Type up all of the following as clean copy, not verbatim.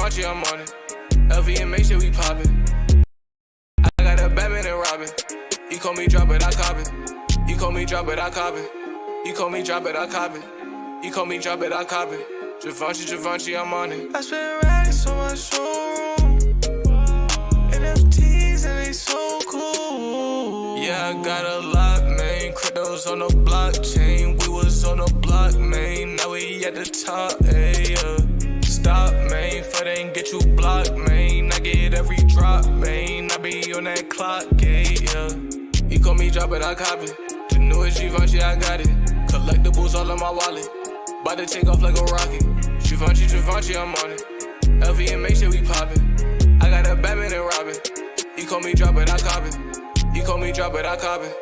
Givenchy, I'm on it. LV and make sure we poppin'. I got a Batman and Robin. He call me drop it, I cop it. He call me drop it, I cop it. He call me drop it, I cop it. He call me drop it, I cop it. Givenchy, I'm on it. I spend racks on my showroom. NFTs and they so cool. Yeah, I got a lot, man. Cryptos on the blockchain. We was on the block, man. Now we at the top, ayy, Stop, man. Fed ain't get you blocked, man. I get every drop, man. I be on that clock, yeah. He call me drop it, I cop it. The newest Givenchy, I got it. Collectibles all in my wallet. Bout to take off like a rocket. Givenchy, I'm on it. LV and make sure we poppin'. I got a Batman and Robin. He call me drop it, I cop it. He call me drop it, I cop it.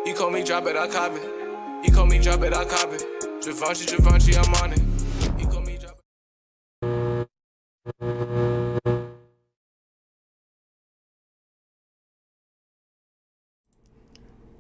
He call me drop it, I cop it. He call me drop it, I cop it. Givenchy, I'm on it. He call me drop it.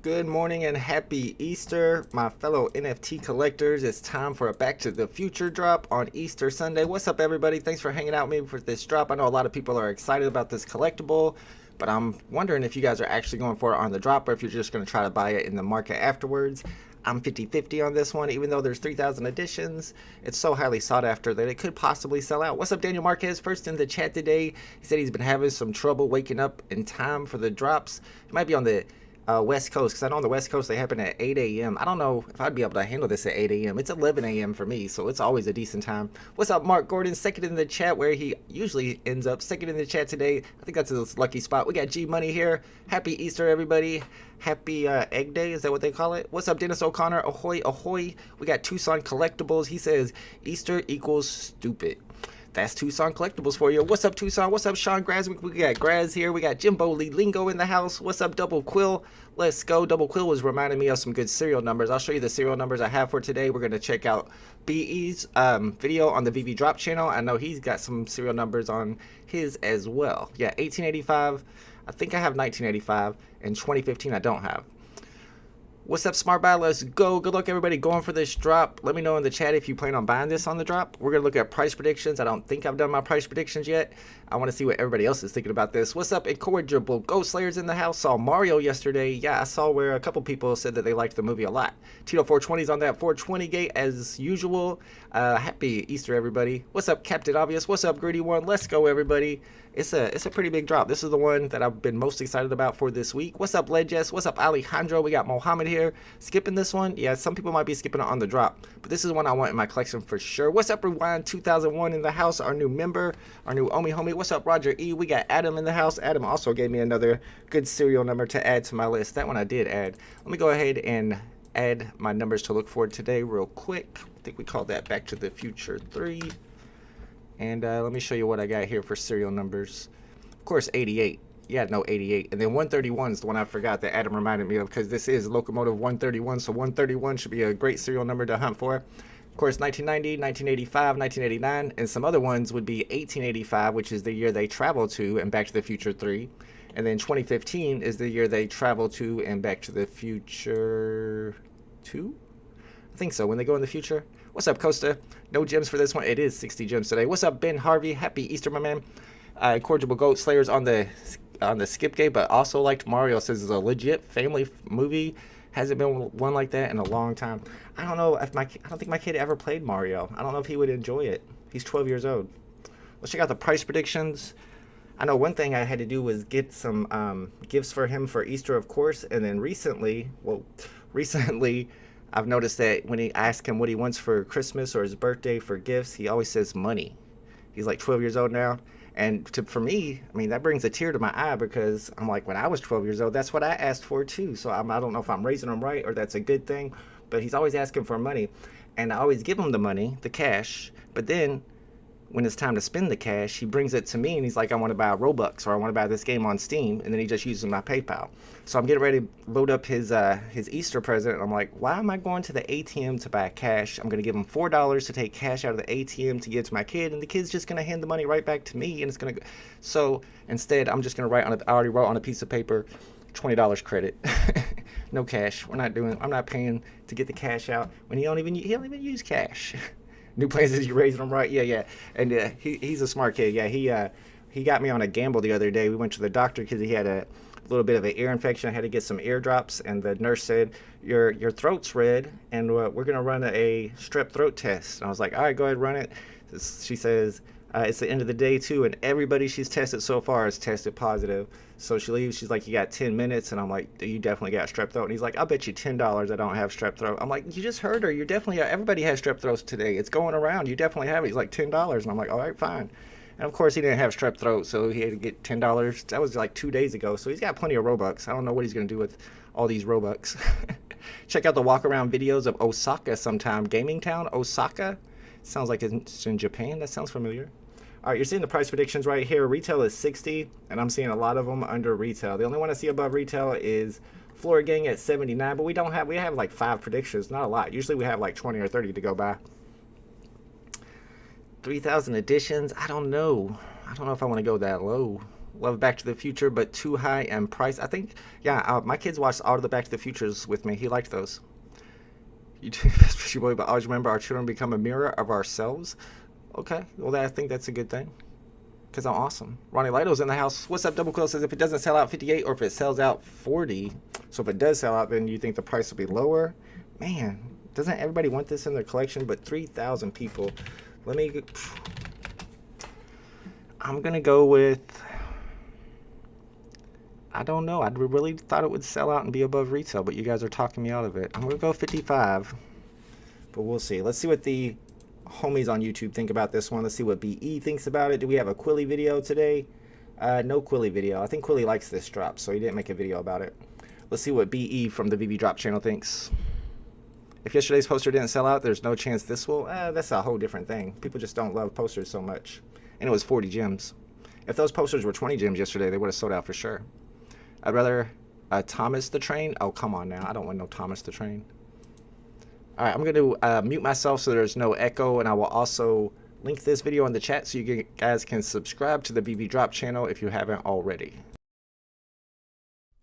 Good morning and happy Easter, my fellow NFT collectors. It's time for a Back to the Future drop on Easter Sunday. What's up, everybody? Thanks for hanging out with me for this drop. I know a lot of people are excited about this collectible, but I'm wondering if you guys are actually going for it on the drop or if you're just going to try to buy it in the market afterwards. I'm 50-50 on this one, even though there's 3,000 editions. It's so highly sought after that it could possibly sell out. What's up, Daniel Marquez? First in the chat today. He said he's been having some trouble waking up in time for the drops. He might be on the West Coast, because I know on the West Coast they happen at 8 a.m. I don't know if I'd be able to handle this at 8 a.m. It's 11 a.m. for me, so it's always a decent time. What's up, Mark Gordon? Second in the chat, where he usually ends up. Second in the chat today. I think that's his lucky spot. We got G Money here. Happy Easter, everybody. Happy Egg Day, is that what they call it? What's up, Dennis O'Connor? Ahoy, ahoy. We got Tucson Collectibles. He says, Easter equals stupid. That's Tucson Collectibles for you. What's up, Tucson? What's up, Sean Graswick? We got Graz here. We got Jimbo Lee Lingo in the house. What's up, Double Quill? Let's go. Double Quill was reminding me of some good serial numbers. I'll show you the serial numbers I have for today. We're going to check out BE's video on the VeVe Drop channel. I know he's got some serial numbers on his as well. Yeah, 1885. I think I have 1985. And 2015 I don't have. What's up, Smart Buy? Let's go. Good luck, everybody, going for this drop. Let me know in the chat if you plan on buying this on the drop. We're going to look at price predictions. I don't think I've done my price predictions yet. I want to see what everybody else is thinking about this. What's up, Incorrigible? Ghost Slayers in the house. Saw Mario yesterday. Yeah, I saw where a couple people said that they liked the movie a lot. Tito 420's on that 420 gate as usual. Happy Easter, everybody. What's up, Captain Obvious? What's up, Greedy One? Let's go, everybody. It's a pretty big drop. This is the one that I've been most excited about for this week. What's up, Ledges? What's up, Alejandro? We got Mohammed here. Skipping this one? Yeah, some people might be skipping it on the drop, but this is one I want in my collection for sure. What's up, Rewind 2001 in the house? Our new member, our new Omi homie. What's up, Roger E? We got Adam in the house. Adam also gave me another good serial number to add to my list. That one I did add. Let me go ahead and add my numbers to look for today real quick. I think we called that Back to the Future 3. And let me show you what I got here for serial numbers. Of course, 88. Yeah, no, 88. And then 131 is the one I forgot that Adam reminded me of, because this is Locomotive 131. So 131 should be a great serial number to hunt for. Of course, 1990, 1985, 1989. And some other ones would be 1885, which is the year they travel to in Back to the Future 3. And then 2015 is the year they travel to in Back to the Future 2? I think so, when they go in the future. What's up, Costa? No gems for this one. It is 60 gems today. What's up, Ben Harvey? Happy Easter, my man. Incorrigible Goat Slayers on the skip gate, but also liked Mario. Says it's a legit family movie. Hasn't been one like that in a long time. I don't know if I don't think my kid ever played Mario. I don't know if he would enjoy it. He's 12 years old. Let's check out the price predictions. I know one thing I had to do was get some gifts for him for Easter, of course, and then recently I've noticed that when I ask him what he wants for Christmas or his birthday for gifts, he always says money. He's like 12 years old now. And for me, I mean, that brings a tear to my eye, because I'm like, when I was 12 years old, that's what I asked for too. So I don't know if I'm raising him right or that's a good thing, but he's always asking for money. And I always give him the money, the cash, but then when it's time to spend the cash, he brings it to me and he's like, I want to buy Robux, or I want to buy this game on Steam, and then he just uses my PayPal. So I'm getting ready to load up his Easter present, and I'm like, why am I going to the ATM to buy cash? I'm going to give him $4 to take cash out of the ATM to give to my kid, and the kid's just going to hand the money right back to me, and it's going to go. So instead, I'm just going to write on I already wrote on a piece of paper, $20 credit. No cash. I'm not paying to get the cash out when he don't even use cash. New plans is you raising them right? Yeah, yeah. And he's a smart kid. Yeah, he got me on a gamble the other day. We went to the doctor because he had a little bit of an ear infection. I had to get some ear drops, and the nurse said, your throat's red, and we're going to run a strep throat test. And I was like, all right, go ahead, run it. She says, it's the end of the day, too, and everybody she's tested so far has tested positive. So she leaves. She's like, you got 10 minutes. And I'm like, you definitely got strep throat. And he's like, I'll bet you $10 I don't have strep throat. I'm like, you just heard her. You definitely, everybody has strep throats today. It's going around. You definitely have it. He's like, $10. And I'm like, all right, fine. And of course, he didn't have strep throat, so he had to get $10. That was like 2 days ago. So he's got plenty of Robux. I don't know what he's going to do with all these Robux. Check out the walk around videos of Osaka sometime. Gaming town, Osaka. Sounds like it's in Japan. That sounds familiar. All right, you're seeing the price predictions right here. Retail is 60, and I'm seeing a lot of them under retail. The only one I see above retail is Floor Gang at 79, but we have like 5 predictions, not a lot. Usually we have like 20 or 30 to go by. 3,000 editions. I don't know if I want to go that low. Love Back to the Future, but too high in price. I think, yeah, my kids watched all of the Back to the Futures with me. He liked those. But always remember, our children become a mirror of ourselves. Okay, well, I think that's a good thing, because I'm awesome. Ronnie Lido's in the house. What's up? Double Quill says, if it doesn't sell out 58 or if it sells out 40, so if it does sell out, then you think the price will be lower? Man, doesn't everybody want this in their collection? But 3,000 people. I'm going to go with, I don't know. I really thought it would sell out and be above retail, but you guys are talking me out of it. I'm going to go 55, but we'll see. Let's see what the homies on YouTube think about this one. Let's see what BE thinks about it. Do we have a Quilly video today? No Quilly video. I think Quilly likes this drop, so he didn't make a video about it. Let's see what BE from the VeVe Drop channel thinks. If yesterday's poster didn't sell out, there's no chance this will. That's a whole different thing. People just don't love posters so much. And it was 40 gems. If those posters were 20 gems yesterday, they would have sold out for sure. I'd rather Thomas the Train. Oh, come on now. I don't want no Thomas the Train. All right, I'm going to mute myself so there's no echo, and I will also link this video in the chat so you guys can subscribe to the VeVe Drop channel if you haven't already.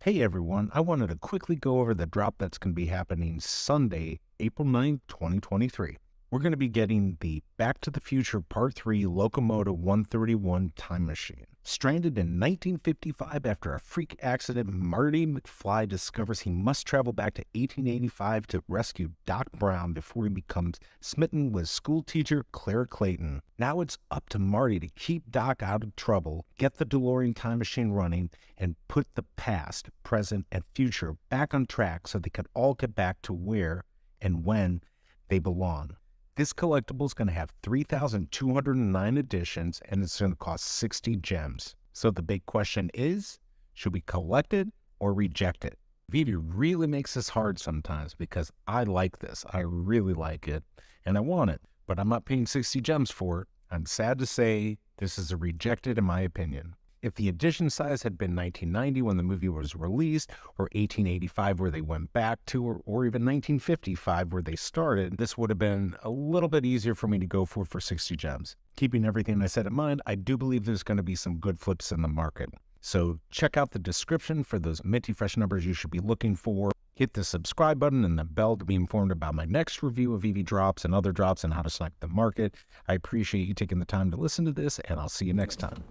Hey everyone, I wanted to quickly go over the drop that's going to be happening Sunday, April 9th, 2023. We're going to be getting the Back to the Future Part 3 Locomotive 131 time machine. Stranded in 1955 after a freak accident, Marty McFly discovers he must travel back to 1885 to rescue Doc Brown before he becomes smitten with schoolteacher Claire Clayton. Now it's up to Marty to keep Doc out of trouble, get the DeLorean time machine running, and put the past, present, and future back on track so they can all get back to where and when they belong. This collectible is going to have 3,209 editions, and it's going to cost 60 gems. So the big question is, should we collect it or reject it? VeVe really makes this hard sometimes because I like this. I really like it, and I want it, but I'm not paying 60 gems for it. I'm sad to say this is a rejected in my opinion. If the edition size had been 1990 when the movie was released, or 1885 where they went back to, or even 1955 where they started, this would have been a little bit easier for me to go for 60 gems. Keeping everything I said in mind, I do believe there's going to be some good flips in the market. So check out the description for those minty fresh numbers you should be looking for. Hit the subscribe button and the bell to be informed about my next review of VeVe drops and other drops and how to select the market. I appreciate you taking the time to listen to this, and I'll see you next time.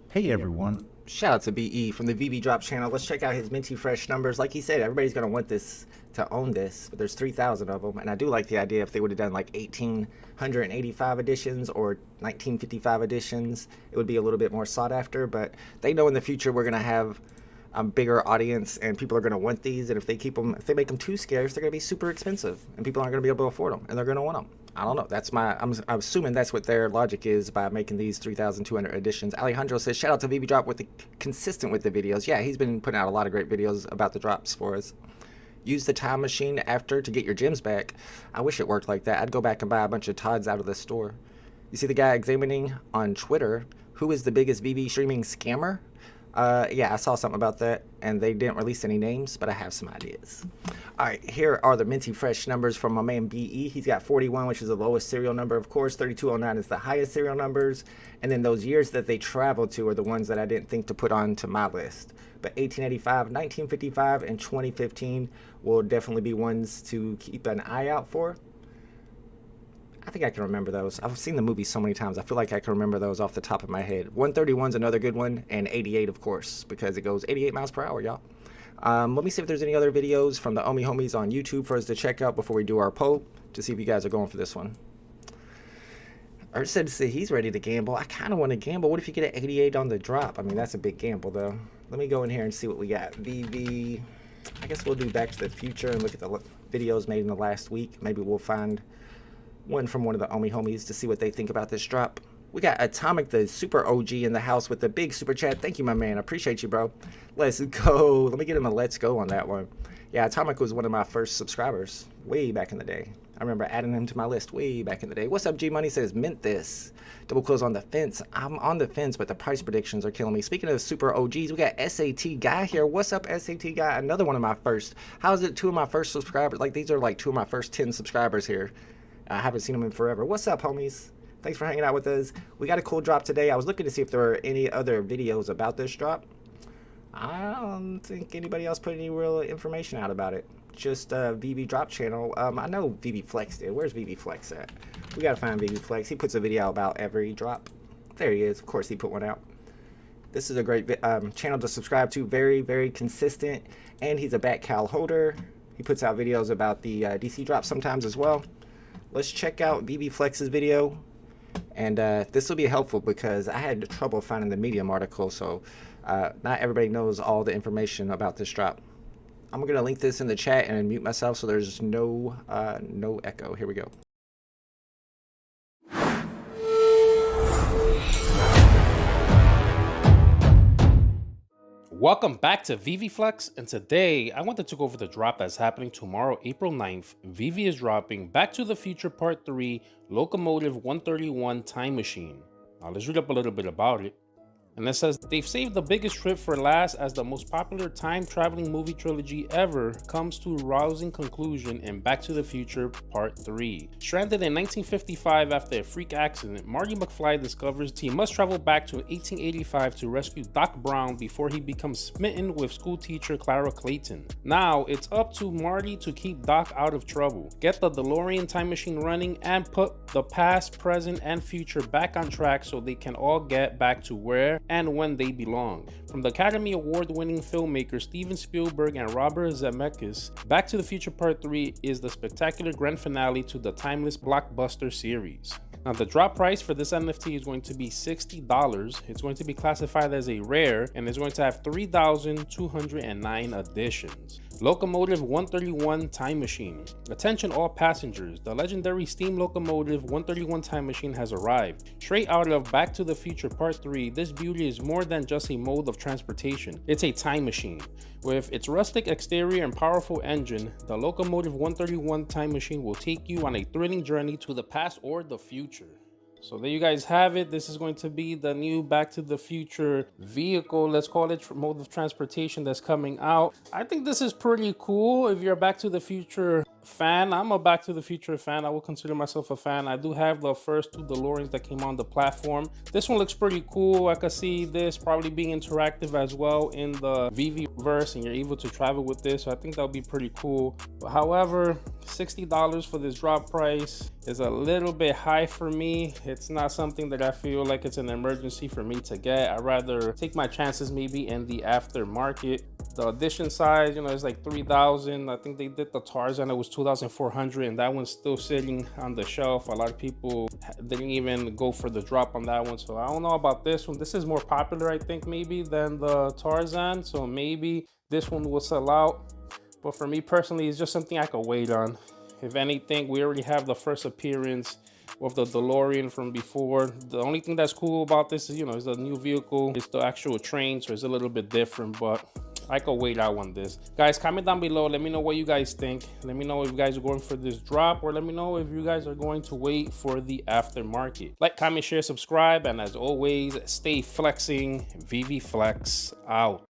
Hey everyone. Shout out to BE from the VeVe Drop channel. Let's check out his minty fresh numbers. Like he said, everybody's going to want this to own this, but there's 3,000 of them. And I do like the idea if they would have done like 1,885 editions or 1955 editions, it would be a little bit more sought after. But they know in the future we're going to have a bigger audience and people are going to want these. And if they make them too scarce, they're going to be super expensive and people aren't going to be able to afford them and they're going to want them. I don't know. I'm assuming that's what their logic is by making these 3,200 editions. Alejandro says, shout out to VeVe Drop consistent with the videos. Yeah, he's been putting out a lot of great videos about the drops for us. Use the time machine after to get your gems back. I wish it worked like that. I'd go back and buy a bunch of Todds out of the store. You see the guy examining on Twitter, who is the biggest VeVe streaming scammer? Yeah, I saw something about that, and they didn't release any names, but I have some ideas. All right, here are the minty fresh numbers from my man BE. He's got 41, which is the lowest serial number, of course. 3209 is the highest serial numbers, and then those years that they traveled to are the ones that I didn't think to put onto my list. But 1885, 1955, and 2015 will definitely be ones to keep an eye out for. I think I can remember those. I've seen the movie so many times. I feel like I can remember those off the top of my head. 131's another good one, and 88, of course, because it goes 88 miles per hour, y'all. Let me see if there's any other videos from the Omi Homies on YouTube for us to check out before we do our poll to see if you guys are going for this one. Ert said to say he's ready to gamble. I kind of want to gamble. What if you get an 88 on the drop? I mean, that's a big gamble, though. Let me go in here and see what we got. VeVe. I guess we'll do Back to the Future and look at the videos made in the last week. Maybe we'll find one from one of the Omi Homies to see what they think about this drop. We got Atomic, the super OG, in the house with the big super chat. Thank you, my man. I appreciate you, bro. Let's go. Let me get him a let's go on that one. Yeah, Atomic was one of my first subscribers way back in the day. I remember adding him to my list way back in the day. What's up, G Money? Says, mint this. Double close on the fence. I'm on the fence, but the price predictions are killing me. Speaking of super OGs, we got SAT Guy here. What's up, SAT Guy? Another one of my first. How is it two of my first subscribers? Like, these are like two of my first 10 subscribers here. I haven't seen them in forever. What's up, homies? Thanks for hanging out with us. We got a cool drop today. I was looking to see if there were any other videos about this drop. I don't think anybody else put any real information out about it. Just VeVe drop channel. I know VeVe Flex did. Where's VeVe Flex at? We gotta find VeVe Flex. He puts a video about every drop. There he is. Of course, he put one out. This is a great channel to subscribe to. Very, very consistent. And he's a bat cal holder. He puts out videos about the DC drops sometimes as well. Let's check out VeVe Flex's video. And this will be helpful because I had trouble finding the Medium article, so not everybody knows all the information about this drop. I'm going to link this in the chat and mute myself so there's no echo. Here we go. Welcome back to VeVe Flex, and today I wanted to go over the drop that's happening tomorrow, April 9th. VeVe is dropping Back to the Future Part 3 Locomotive 131 Time Machine. Now let's read up a little bit about it. And it says, they've saved the biggest trip for last as the most popular time-traveling movie trilogy ever comes to a rousing conclusion in Back to the Future Part 3. Stranded in 1955 after a freak accident, Marty McFly discovers he must travel back to 1885 to rescue Doc Brown before he becomes smitten with schoolteacher Clara Clayton. Now, it's up to Marty to keep Doc out of trouble, get the DeLorean time machine running, and put the past, present, and future back on track so they can all get back to where and when they belong. From the Academy Award-winning filmmakers Steven Spielberg and Robert Zemeckis, Back to the Future Part 3 is the spectacular grand finale to the timeless blockbuster series. Now, the drop price for this NFT is going to be $60. It's going to be classified as a rare, and it's going to have 3,209 editions. Locomotive 131 Time Machine. Attention all passengers, the legendary steam locomotive 131 Time Machine has arrived. Straight out of Back to the Future Part 3, this beauty is more than just a mode of transportation. It's a time machine. With its rustic exterior and powerful engine, the Locomotive 131 Time Machine will take you on a thrilling journey to the past or the future. So there you guys have it. This is going to be the new Back to the Future vehicle, let's call it, mode of transportation that's coming out. I think this is pretty cool. If you're a Back to the Future fan, I'm a Back to the Future fan. I will consider myself a fan. I do have the first two DeLoreans that came on the platform. This one looks pretty cool. I could see this probably being interactive as well in the VeVe verse, and you're able to travel with this. So I think that'll be pretty cool. But however, $60 for this drop price is a little bit high for me. It's not something that I feel like it's an emergency for me to get. I'd rather take my chances maybe in the aftermarket. The edition size, you know, is like 3,000. I think they did the Tarzan, it was 2,400, and that one's still sitting on the shelf. A lot of people didn't even go for the drop on that one. So I don't know about this one. This is more popular, I think, maybe than the Tarzan. So maybe this one will sell out. But for me personally, it's just something I could wait on. If anything, we already have the first appearance with the DeLorean from before. The only thing that's cool about this is, you know, is the new vehicle. It's the actual train, so it's a little bit different, but I could wait out on this. Guys, comment down below. Let me know what you guys think. Let me know if you guys are going for this drop, or let me know if you guys are going to wait for the aftermarket. Like, comment, share, subscribe, and as always, stay flexing. VeVe Flex out.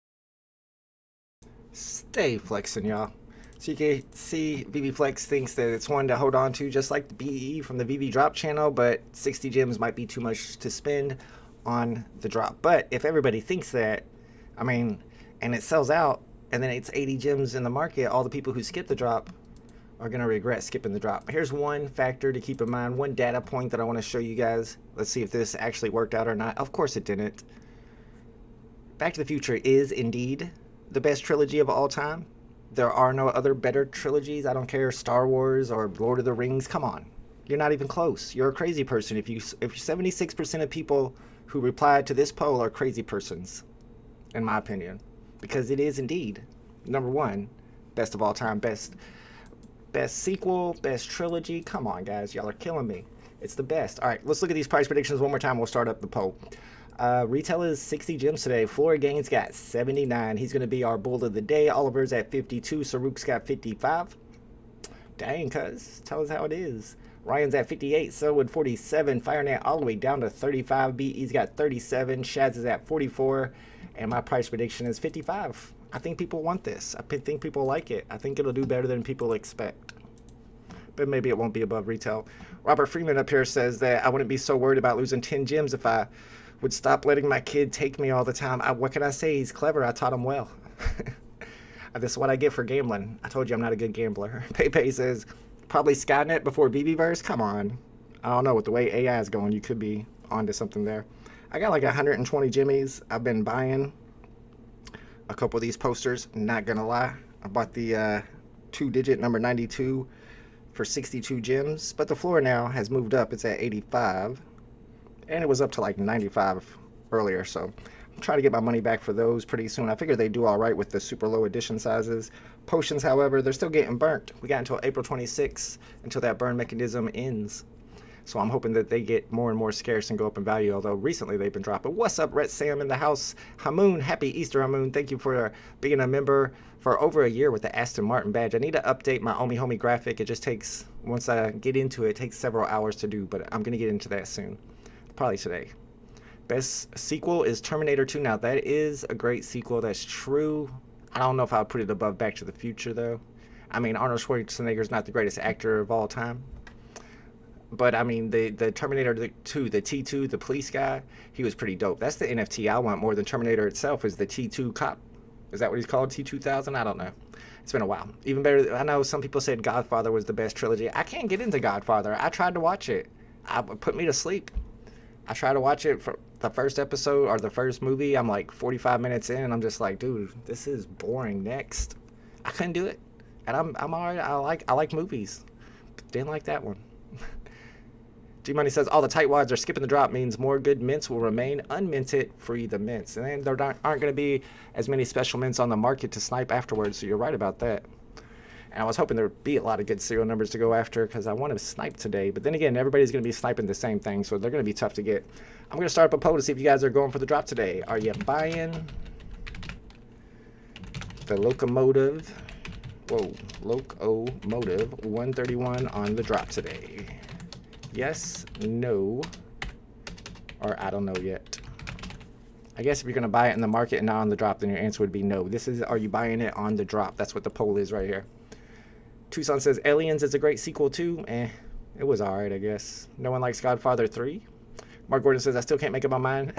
Stay flexing, y'all. So you can see VeVe Flex thinks that it's one to hold on to, just like the BE from the VeVe drop channel, but 60 gems might be too much to spend on the drop. But if everybody thinks that, I mean, and it sells out, and then it's 80 gems in the market, all the people who skip the drop are going to regret skipping the drop. Here's one factor to keep in mind, one data point that I want to show you guys. Let's see if this actually worked out or not. Of course it didn't. Back to the Future is indeed the best trilogy of all time. There are no other better trilogies. I don't care, Star Wars or Lord of the Rings. Come on. You're not even close. You're a crazy person. If 76% of people who replied to this poll are crazy persons, in my opinion. Because it is indeed number one, best of all time, best sequel, best trilogy. Come on, guys. Y'all are killing me. It's the best. All right, let's look at these price predictions one more time. We'll start up the poll. Retail is 60 gems today. Floor Gains got 79. He's going to be our bull of the day. Oliver's at 52. Saruk's got 55. Dang, cuz. Tell us how it is. Ryan's at 58. Selwood 47. FireNet all the way down to 35. BE's got 37. Shaz is at 44. And my price prediction is 55. I think people want this. I think people like it. I think it'll do better than people expect. But maybe it won't be above retail. Robert Freeman up here says that I wouldn't be so worried about losing 10 gems if I would stop letting my kid take me all the time. What can I say? He's clever. I taught him well. This is what I get for gambling. I told you I'm not a good gambler. Pepe says, probably Skynet before VeVeverse. Come on. I don't know. With the way AI is going, you could be onto something there. I got like 120 jimmies. I've been buying a couple of these posters. Not going to lie. I bought the 2-digit number 92 for 62 gems. But the floor now has moved up. It's at 85. And it was up to like 95 earlier. So I'm trying to get my money back for those pretty soon. I figured they do all right with the super low edition sizes. Potions, however, they're still getting burnt. We got until April 26th until that burn mechanism ends. So I'm hoping that they get more and more scarce and go up in value, although recently they've been dropping. What's up, Red Sam in the house? Hamoon, happy Easter, Hamoon. Thank you for being a member for over a year with the Aston Martin badge. I need to update my Omi Homie graphic. It just takes, once I get into it, it takes several hours to do, but I'm going to get into that soon. Probably today. Best sequel is Terminator 2. Now, that is a great sequel. That's true. I don't know if I would put it above Back to the Future, though. I mean, Arnold Schwarzenegger's not the greatest actor of all time. But, I mean, the Terminator 2, the T2, the police guy, he was pretty dope. That's the NFT I want more than Terminator itself, is the T2 cop. Is that what he's called? T2000? I don't know. It's been a while. Even better, I know some people said Godfather was the best trilogy. I can't get into Godfather. I tried to watch it. It put me to sleep. I tried to watch it for the first episode or the first movie. I'm like 45 minutes in and I'm just like, dude, this is boring. Next. I couldn't do it. And I'm alright. I like movies. Didn't like that one. G-Money says all the tightwads are skipping the drop means more good mints will remain unminted, free the mints. And then there aren't going to be as many special mints on the market to snipe afterwards, so you're right about that. And I was hoping there'd be a lot of good serial numbers to go after because I want to snipe today. But then again, everybody's going to be sniping the same thing, so they're going to be tough to get. I'm going to start up a poll to see if you guys are going for the drop today. Are you buying the Locomotive? Whoa, Locomotive 131 on the drop today? Yes, no, or I don't know yet. I guess if you're going to buy it in the market and not on the drop, then your answer would be no. This is, are you buying it on the drop? That's what the poll is right here. Tucson says Aliens is a great sequel too. It was alright, I guess. No one likes Godfather 3. Mark Gordon says I still can't make up my mind.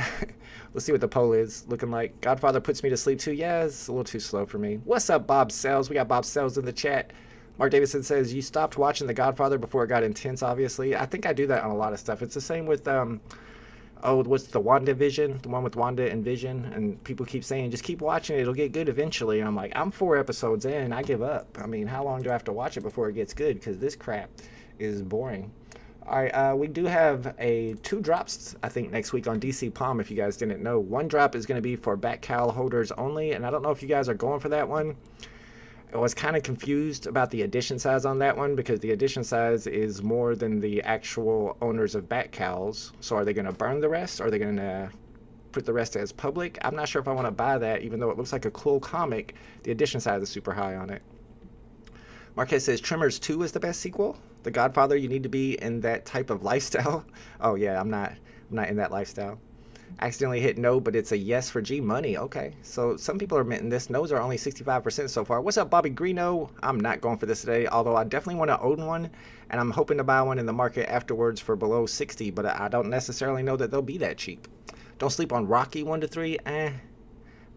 Let's see what the poll is looking like. Godfather puts me to sleep too. Yeah, it's a little too slow for me. What's up, Bob Sells? We got Bob Sells in the chat. Mark Davidson says, you stopped watching The Godfather before it got intense, obviously. I think I do that on a lot of stuff. It's the same with, what's the WandaVision? The one with Wanda and Vision. And people keep saying, just keep watching it. It'll get good eventually. And I'm like, I'm 4 episodes in. I give up. I mean, how long do I have to watch it before it gets good? Because this crap is boring. All right, we do have 2 drops, I think, next week on DC Palm, if you guys didn't know. One drop is going to be for back cal holders only. And I don't know if you guys are going for that one. I was kind of confused about the edition size on that one because the edition size is more than the actual owners of bat cows. So are they going to burn the rest? Or are they going to put the rest as public? I'm not sure if I want to buy that, even though it looks like a cool comic. The edition size is super high on it. Marquez says Tremors 2 is the best sequel. The Godfather, you need to be in that type of lifestyle. Oh yeah, I'm not in that lifestyle. Accidentally hit no, but it's a yes for G Money. Okay, so some people are minting this. No's are only 65% so far. What's up, Bobby Greeno? I'm not going for this today, although I definitely want to own one, and I'm hoping to buy one in the market afterwards for below 60, but I don't necessarily know that they'll be that cheap. Don't sleep on Rocky 1 to 3.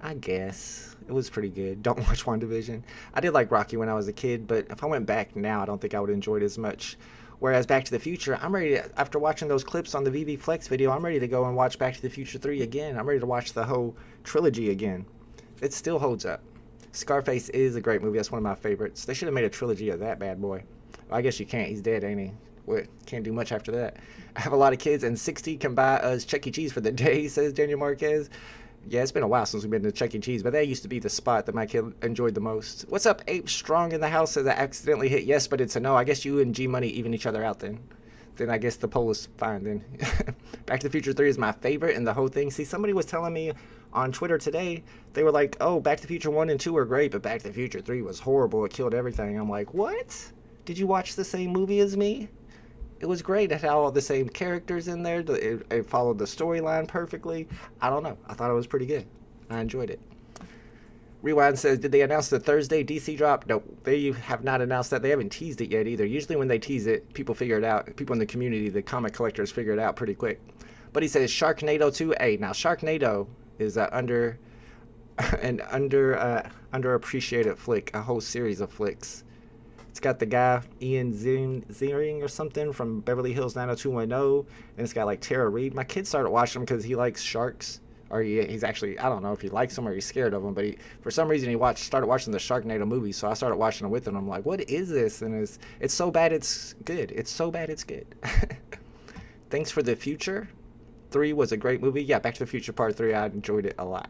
I guess It was pretty good. Don't watch WandaVision. I did like Rocky when I was a kid, but if I went back now, I don't think I would enjoy it as much. Whereas Back to the Future, I'm ready to, after watching those clips on the VeVe Flex video, I'm ready to go and watch Back to the Future 3 again. I'm ready to watch the whole trilogy again. It still holds up. Scarface is a great movie. That's one of my favorites. They should have made a trilogy of that bad boy. Well, I guess you can't. He's dead, ain't he? What? Can't do much after that. I have a lot of kids, and 60 can buy us Chuck E. Cheese for the day, says Daniel Marquez. Yeah, it's been a while since we've been to Chuck E. Cheese, but that used to be the spot that my kid enjoyed the most. What's up, Ape Strong in the house? Says I accidentally hit yes, but it's a no. I guess you and G Money even each other out then. Then I guess the poll is fine then. Back to the Future 3 is my favorite and the whole thing. See, somebody was telling me on Twitter today, they were like, oh, Back to the Future 1 and 2 were great, but Back to the Future 3 was horrible. It killed everything. I'm like, what? Did you watch the same movie as me? It was great. It had all the same characters in there. It followed the storyline perfectly. I don't know. I thought it was pretty good. I enjoyed it. Rewind says, did they announce the Thursday DC drop? Nope. They have not announced that. They haven't teased it yet either. Usually when they tease it, people figure it out. People in the community, the comic collectors, figure it out pretty quick. But he says Sharknado 2. Hey, now Sharknado is underappreciated flick, a whole series of flicks. It's got the guy Ian Ziering or something from Beverly Hills 90210, and it's got like Tara Reid. My kid started watching him because he likes sharks, or he's actually, I don't know if he likes them or he's scared of them, but for some reason he started watching the Sharknado movie, so I started watching it with him. I'm like, what is this? And it's so bad it's good. It's so bad it's good. Thanks for the Future 3 was a great movie. Yeah, Back to the Future Part 3, I enjoyed it a lot.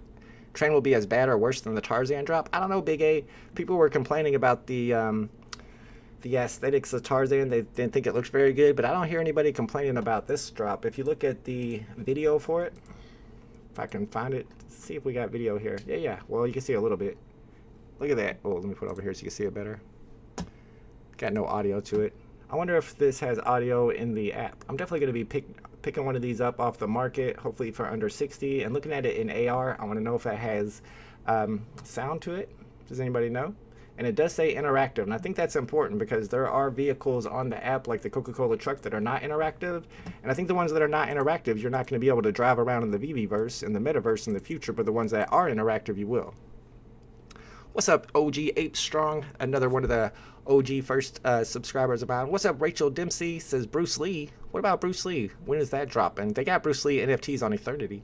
Train will be as bad or worse than the Tarzan drop? I don't know, Big A. People were complaining about the aesthetics of Tarzan. They didn't think it looks very good, but I don't hear anybody complaining about this drop. If you look at the video for it, if I can find it, see if we got video here. Yeah, well, you can see a little bit. Look at that. Oh, let me put it over here so you can see it better. Got no audio to it. I wonder if this has audio in the app. I'm definitely going to be picking one of these up off the market, hopefully for under 60, and looking at it in AR. I want to know if it has sound to it. Does anybody know? And it does say interactive, and I think that's important because there are vehicles on the app like the Coca-Cola truck that are not interactive, and I think the ones that are not interactive, you're not going to be able to drive around in the VeVe-verse, in the metaverse in the future, but the ones that are interactive, you will. What's up, OG Ape Strong? Another one of the OG first subscribers of mine. What's up, Rachel Dempsey? Says Bruce Lee. What about Bruce Lee? When is that dropping? They got Bruce Lee NFTs on Eternity.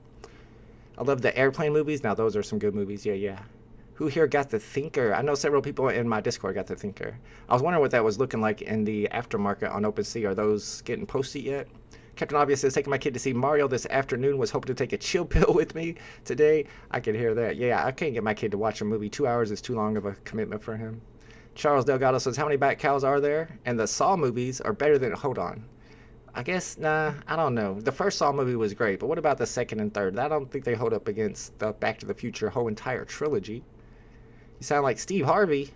I love the airplane movies. Now, those are some good movies. Yeah. Who here got the Thinker? I know several people in my Discord got the Thinker. I was wondering what that was looking like in the aftermarket on OpenSea. Are those getting posted yet? Captain Obvious says, taking my kid to see Mario this afternoon. Was hoping to take a chill pill with me today. I can hear that. Yeah, I can't get my kid to watch a movie. 2 hours is too long of a commitment for him. Charles Delgado says, how many Bat Cows are there? And the Saw movies are better than... Hold on. I guess, nah, I don't know. The first Saw movie was great, but what about the second and third? I don't think they hold up against the Back to the Future whole entire trilogy. You sound like Steve Harvey.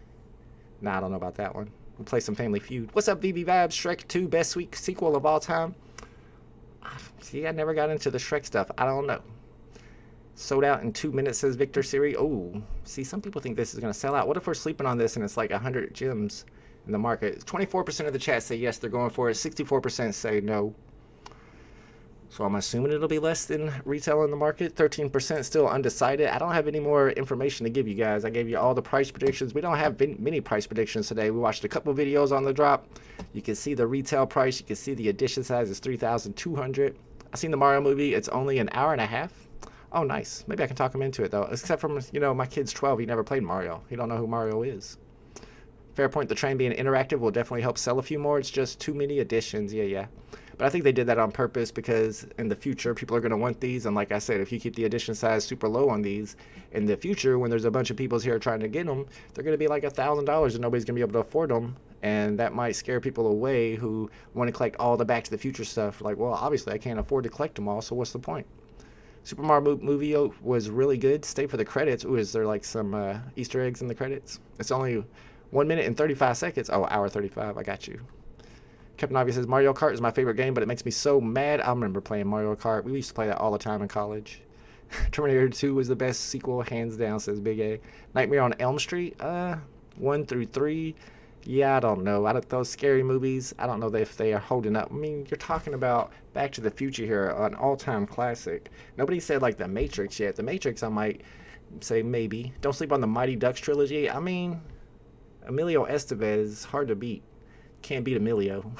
Nah, I don't know about that one. We'll play some Family Feud. What's up, VeVe Vibes? Shrek 2, best sequel of all time. See, I never got into the Shrek stuff. I don't know. Sold out in 2 minutes, says Victor Siri. Oh, see, some people think this is going to sell out. What if we're sleeping on this and it's like 100 gems in the market? 24% of the chat say yes, they're going for it. 64% say no. So I'm assuming it'll be less than retail in the market. 13% still undecided. I don't have any more information to give you guys. I gave you all the price predictions. We don't have many price predictions today. We watched a couple videos on the drop. You can see the retail price. You can see the edition size is 3,200. I've seen the Mario movie. It's only an hour and a half. Oh, nice. Maybe I can talk him into it, though. Except for, my kid's 12. He never played Mario. He don't know who Mario is. Fair point. The train being interactive will definitely help sell a few more. It's just too many editions. Yeah. But I think they did that on purpose because in the future, people are going to want these. And like I said, if you keep the edition size super low on these, in the future, when there's a bunch of people here trying to get them, they're going to be like $1,000 and nobody's going to be able to afford them. And that might scare people away who want to collect all the Back to the Future stuff. Like, well, obviously I can't afford to collect them all, so what's the point? Super Mario movie was really good. Stay for the credits. Ooh, is there like some Easter eggs in the credits? It's only 1 minute and 35 seconds. Oh, hour 35. I got you. Captain Obvious says, Mario Kart is my favorite game, but it makes me so mad. I remember playing Mario Kart. We used to play that all the time in college. Terminator 2 was the best sequel, hands down, says Big A. Nightmare on Elm Street, 1 through 3. Yeah, I don't know. Out of those scary movies, I don't know if they are holding up. I mean, you're talking about Back to the Future here, an all-time classic. Nobody said like The Matrix yet. The Matrix, I might say maybe. Don't sleep on the Mighty Ducks trilogy. I mean, Emilio Estevez, hard to beat. Can't beat Emilio.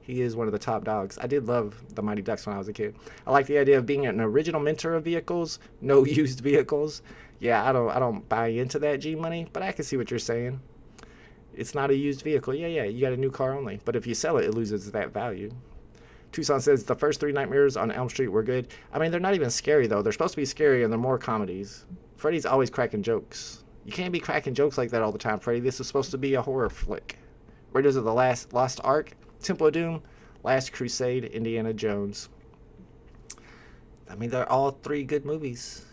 He is one of the top dogs. I did love the Mighty Ducks when I was a kid. I like the idea of being an original mentor of vehicles, no used vehicles. Yeah, I don't buy into that, G Money, but I can see what you're saying. It's not a used vehicle. Yeah, you got a new car only. But if you sell it, it loses that value. Tucson says the first 3 Nightmares on Elm Street were good. I mean, they're not even scary, though. They're supposed to be scary, and they're more comedies. Freddy's always cracking jokes. You can't be cracking jokes like that all the time, Freddy. This is supposed to be a horror flick. Raiders of the Lost Ark, Temple of Doom, Last Crusade, Indiana Jones. I mean, they're all 3 good movies.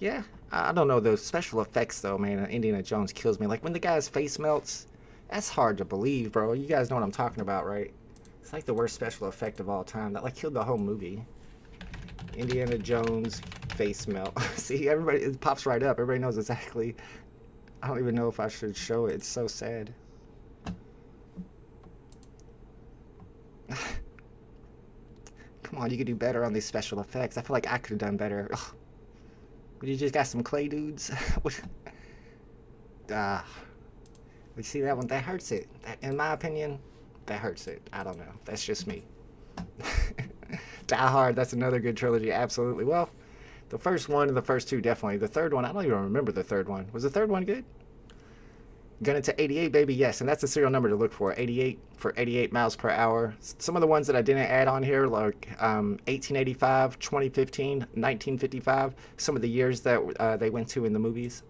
Yeah. I don't know, those special effects, though, man. Indiana Jones kills me. Like, when the guy's face melts, that's hard to believe, bro. You guys know what I'm talking about, right? It's like the worst special effect of all time. That, like, killed the whole movie. Indiana Jones face melt. See, everybody, it pops right up. Everybody knows exactly. I don't even know if I should show it. It's so sad. Come on, you could do better on these special effects. I feel like I could have done better. Ugh. But you just got some clay dudes. You see that one? That hurts it. That, in my opinion, that hurts it. I don't know. That's just me. Die Hard, that's another good trilogy. Absolutely. Well, the first one and the first 2, definitely. The third one, I don't even remember the third one. Was the third one good? Gun Into 88, baby, yes. And that's the serial number to look for. 88 for 88 miles per hour. Some of the ones that I didn't add on here, like 1885, 2015, 1955. Some of the years that they went to in the movies.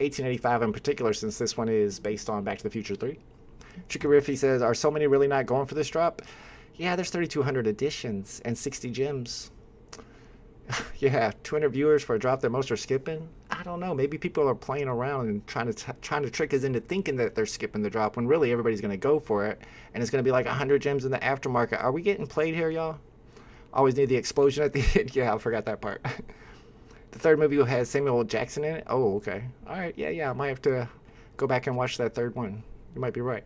1885 in particular, since this one is based on Back to the Future 3. Tricky Riffy says, are so many really not going for this drop? Yeah, there's 3,200 editions and 60 gems. Yeah, 200 viewers for a drop that most are skipping. I don't know. Maybe people are playing around and trying to trick us into thinking that they're skipping the drop when really everybody's going to go for it, and it's going to be like 100 gems in the aftermarket. Are we getting played here, y'all? Always need the explosion at the end. Yeah, I forgot that part. The third movie has Samuel L. Jackson in it. Oh, okay. All right. Yeah. I might have to go back and watch that third one. You might be right.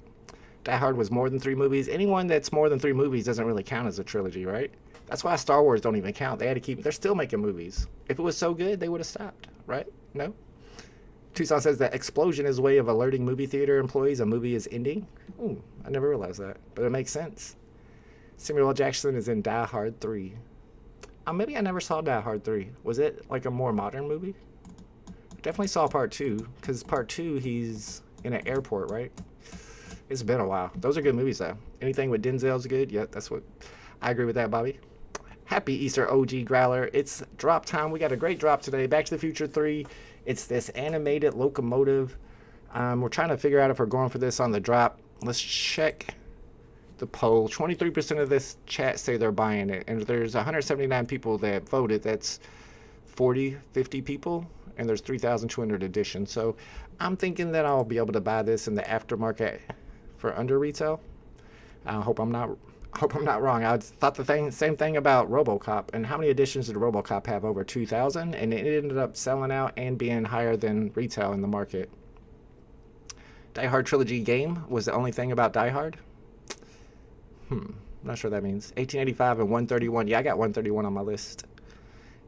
Die Hard was more than 3 movies. Anyone that's more than 3 movies doesn't really count as a trilogy, right? That's why Star Wars don't even count. They had to keep. They're still making movies. If it was so good, they would have stopped, right? No. Tucson says that explosion is a way of alerting movie theater employees a movie is ending. Ooh, I never realized that, but it makes sense. Samuel L. Jackson is in Die Hard 3. Maybe I never saw Die Hard 3. Was it like a more modern movie? Definitely saw part 2, because part 2 he's in an airport, right? It's been a while. Those are good movies, though. Anything with Denzel's good. Yeah, that's what. I agree with that, Bobby. Happy Easter, OG Growler. It's drop time. We got a great drop today. Back to the Future 3. It's this animated locomotive. We're trying to figure out if we're going for this on the drop. Let's check the poll. 23% of this chat say they're buying it. And there's 179 people that voted. That's 50 people. And there's 3,200 editions. So I'm thinking that I'll be able to buy this in the aftermarket for under retail. I hope I'm not wrong. I thought the same thing about RoboCop. And how many editions did RoboCop have? Over 2,000, and it ended up selling out and being higher than retail in the market. Die Hard trilogy game was the only thing about Die Hard. I'm not sure what that means. 1885 and 131. Yeah, I got 131 on my list.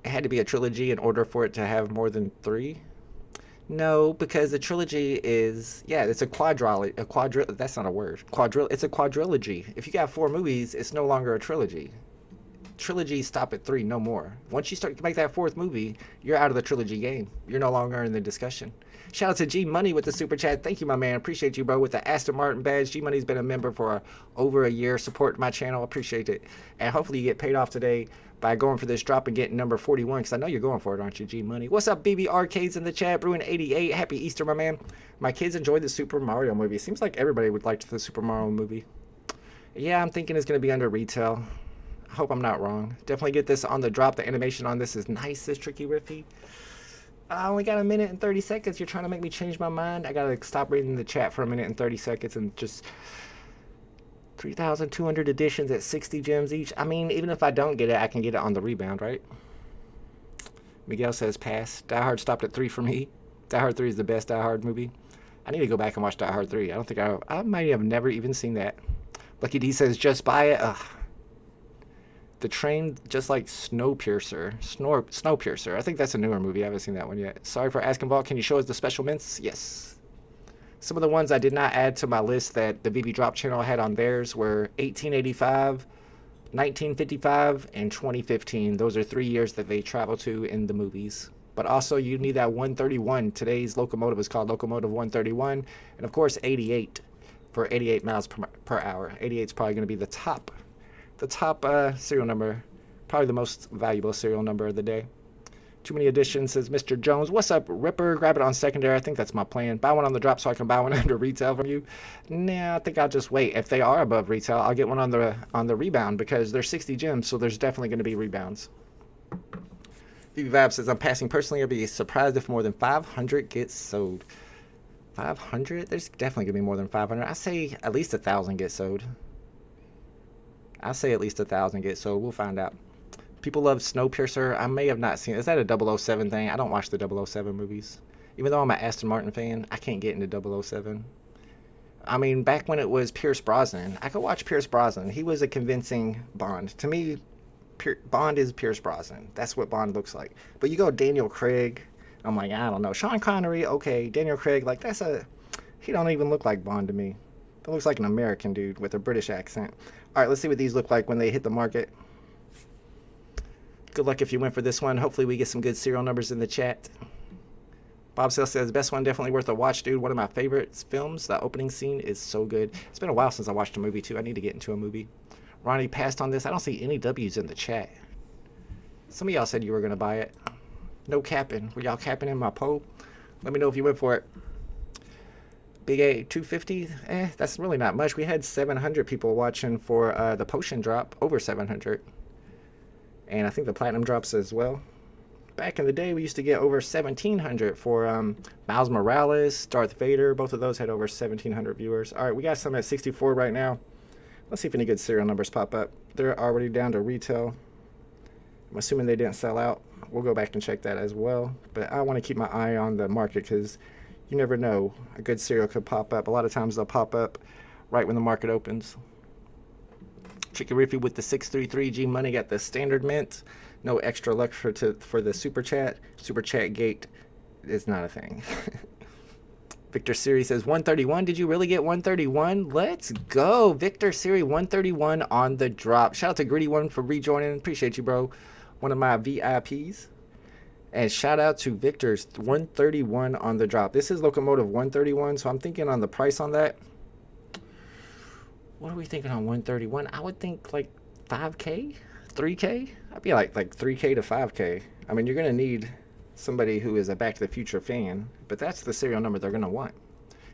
It had to be a trilogy in order for it to have more than 3. No, because a trilogy is, it's a quadrilogy. That's not a word. It's a quadrilogy. If you got 4 movies, it's no longer a trilogy. Trilogies stop at 3, no more. Once you start to make that 4th movie, you're out of the trilogy game. You're no longer in the discussion. Shout out to G Money with the super chat. Thank you, my man. Appreciate you, bro, with the Aston Martin badge. G Money's been a member for over a year. Support my channel. Appreciate it. And hopefully you get paid off today by going for this drop and getting number 41, because I know you're going for it, aren't you, G Money? What's up, BB Arcades in the chat? Bruin88. Happy Easter, my man. My kids enjoyed the Super Mario movie. Seems like everybody would like the Super Mario movie. Yeah, I'm thinking it's going to be under retail. I hope I'm not wrong. Definitely get this on the drop. The animation on this is nice, this Tricky Riffy. I only got a minute and 30 seconds. You're trying to make me change my mind. I got to stop reading the chat for a minute and 30 seconds and just 3,200 editions at 60 gems each. I mean, even if I don't get it, I can get it on the rebound, right? Miguel says pass. Die Hard stopped at 3 for me. Die Hard 3 is the best Die Hard movie. I need to go back and watch Die Hard 3. I don't think I might have never even seen that. Lucky D says, just buy it. Ugh. The Train, just like Snowpiercer. I think that's a newer movie. I haven't seen that one yet. Sorry for asking, Vault. Can you show us the special mints? Yes. Some of the ones I did not add to my list that the VeVe Drop channel had on theirs were 1885, 1955, and 2015. Those are 3 years that they travel to in the movies. But also, you need that 131. Today's Locomotive is called Locomotive 131. And of course, 88 for 88 miles per hour. 88 is probably going to be the top serial number, probably the most valuable serial number of the day. Too many additions, says Mr. Jones. What's up, Ripper? Grab it on secondary. I think that's my plan. Buy one on the drop so I can buy one under retail from you. Nah, I think I'll just wait. If they are above retail, I'll get one on the rebound because there's 60 gems, so there's definitely going to be rebounds. VeVe says, I'm passing personally. I'll be surprised if more than 500 get sold. 500? There's definitely going to be more than 500. I say at least 1,000 get sold. I say at least 1,000 get sold. We'll find out. People love Snowpiercer. I may have not seen it. Is that a 007 thing? I don't watch the 007 movies. Even though I'm an Aston Martin fan, I can't get into 007. I mean, back when it was Pierce Brosnan, I could watch Pierce Brosnan. He was a convincing Bond. To me, Bond is Pierce Brosnan. That's what Bond looks like. But you go Daniel Craig, I'm like, I don't know. Sean Connery, okay. Daniel Craig, like, he don't even look like Bond to me. That looks like an American dude with a British accent. All right, let's see what these look like when they hit the market. Good luck if you went for this one. Hopefully we get some good serial numbers in the chat. Bob Sale says, best one, definitely worth a watch, dude. One of my favorite films. The opening scene is so good. It's been a while since I watched a movie, too. I need to get into a movie. Ronnie passed on this. I don't see any W's in the chat. Some of y'all said you were going to buy it. No capping. Were y'all capping in my poll? Let me know if you went for it. Big A 250. That's really not much. We had 700 people watching for the potion drop. Over 700. And I think the platinum drops as well. Back in the day, we used to get over 1,700 for Miles Morales, Darth Vader. Both of those had over 1,700 viewers. All right, we got some at 64 right now. Let's see if any good serial numbers pop up. They're already down to retail. I'm assuming they didn't sell out. We'll go back and check that as well. But I want to keep my eye on the market because you never know. A good serial could pop up. A lot of times they'll pop up right when the market opens. Tricky Riffy with the 633 G Money got the standard mint. No extra luck for the super chat. Super chat gate is not a thing. Victor Siri says 131. Did you really get 131? Let's go. Victor Siri 131 on the drop. Shout out to Gritty One for rejoining. Appreciate you, bro. One of my VIPs. And shout out to Victor's 131 on the drop. This is Locomotive 131, so I'm thinking on the price on that. What are we thinking on 131? I would think like 5K, 3K. I'd be like 3K to 5K. I mean, you're gonna need somebody who is a Back to the Future fan, but that's the serial number they're gonna want.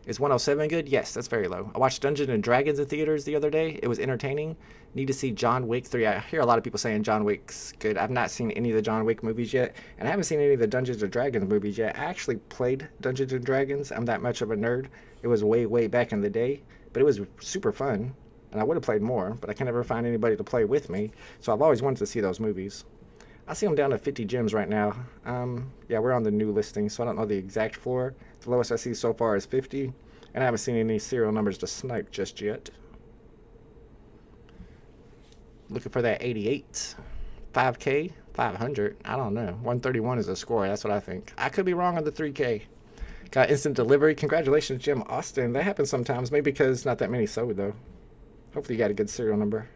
Is 107 good? Yes, that's very low. I watched Dungeons and Dragons in theaters the other day. It was entertaining. Need to see John Wick 3. I hear a lot of people saying John Wick's good. I've not seen any of the John Wick movies yet, and I haven't seen any of the Dungeons and Dragons movies yet. I actually played Dungeons and Dragons. I'm that much of a nerd. It was way, way back in the day, but it was super fun, and I would have played more, but I can never find anybody to play with me, so I've always wanted to see those movies. I see them down to 50 gems right now. Yeah, we're on the new listing, so I don't know the exact floor. The lowest I see so far is 50, and I haven't seen any serial numbers to snipe just yet. Looking for that 88, 5K, 500. I don't know. 131 is a score. That's what I think. I could be wrong on the 3K. Got instant delivery. Congratulations, Jim Austin. That happens sometimes. Maybe because not that many sold, though. Hopefully you got a good serial number.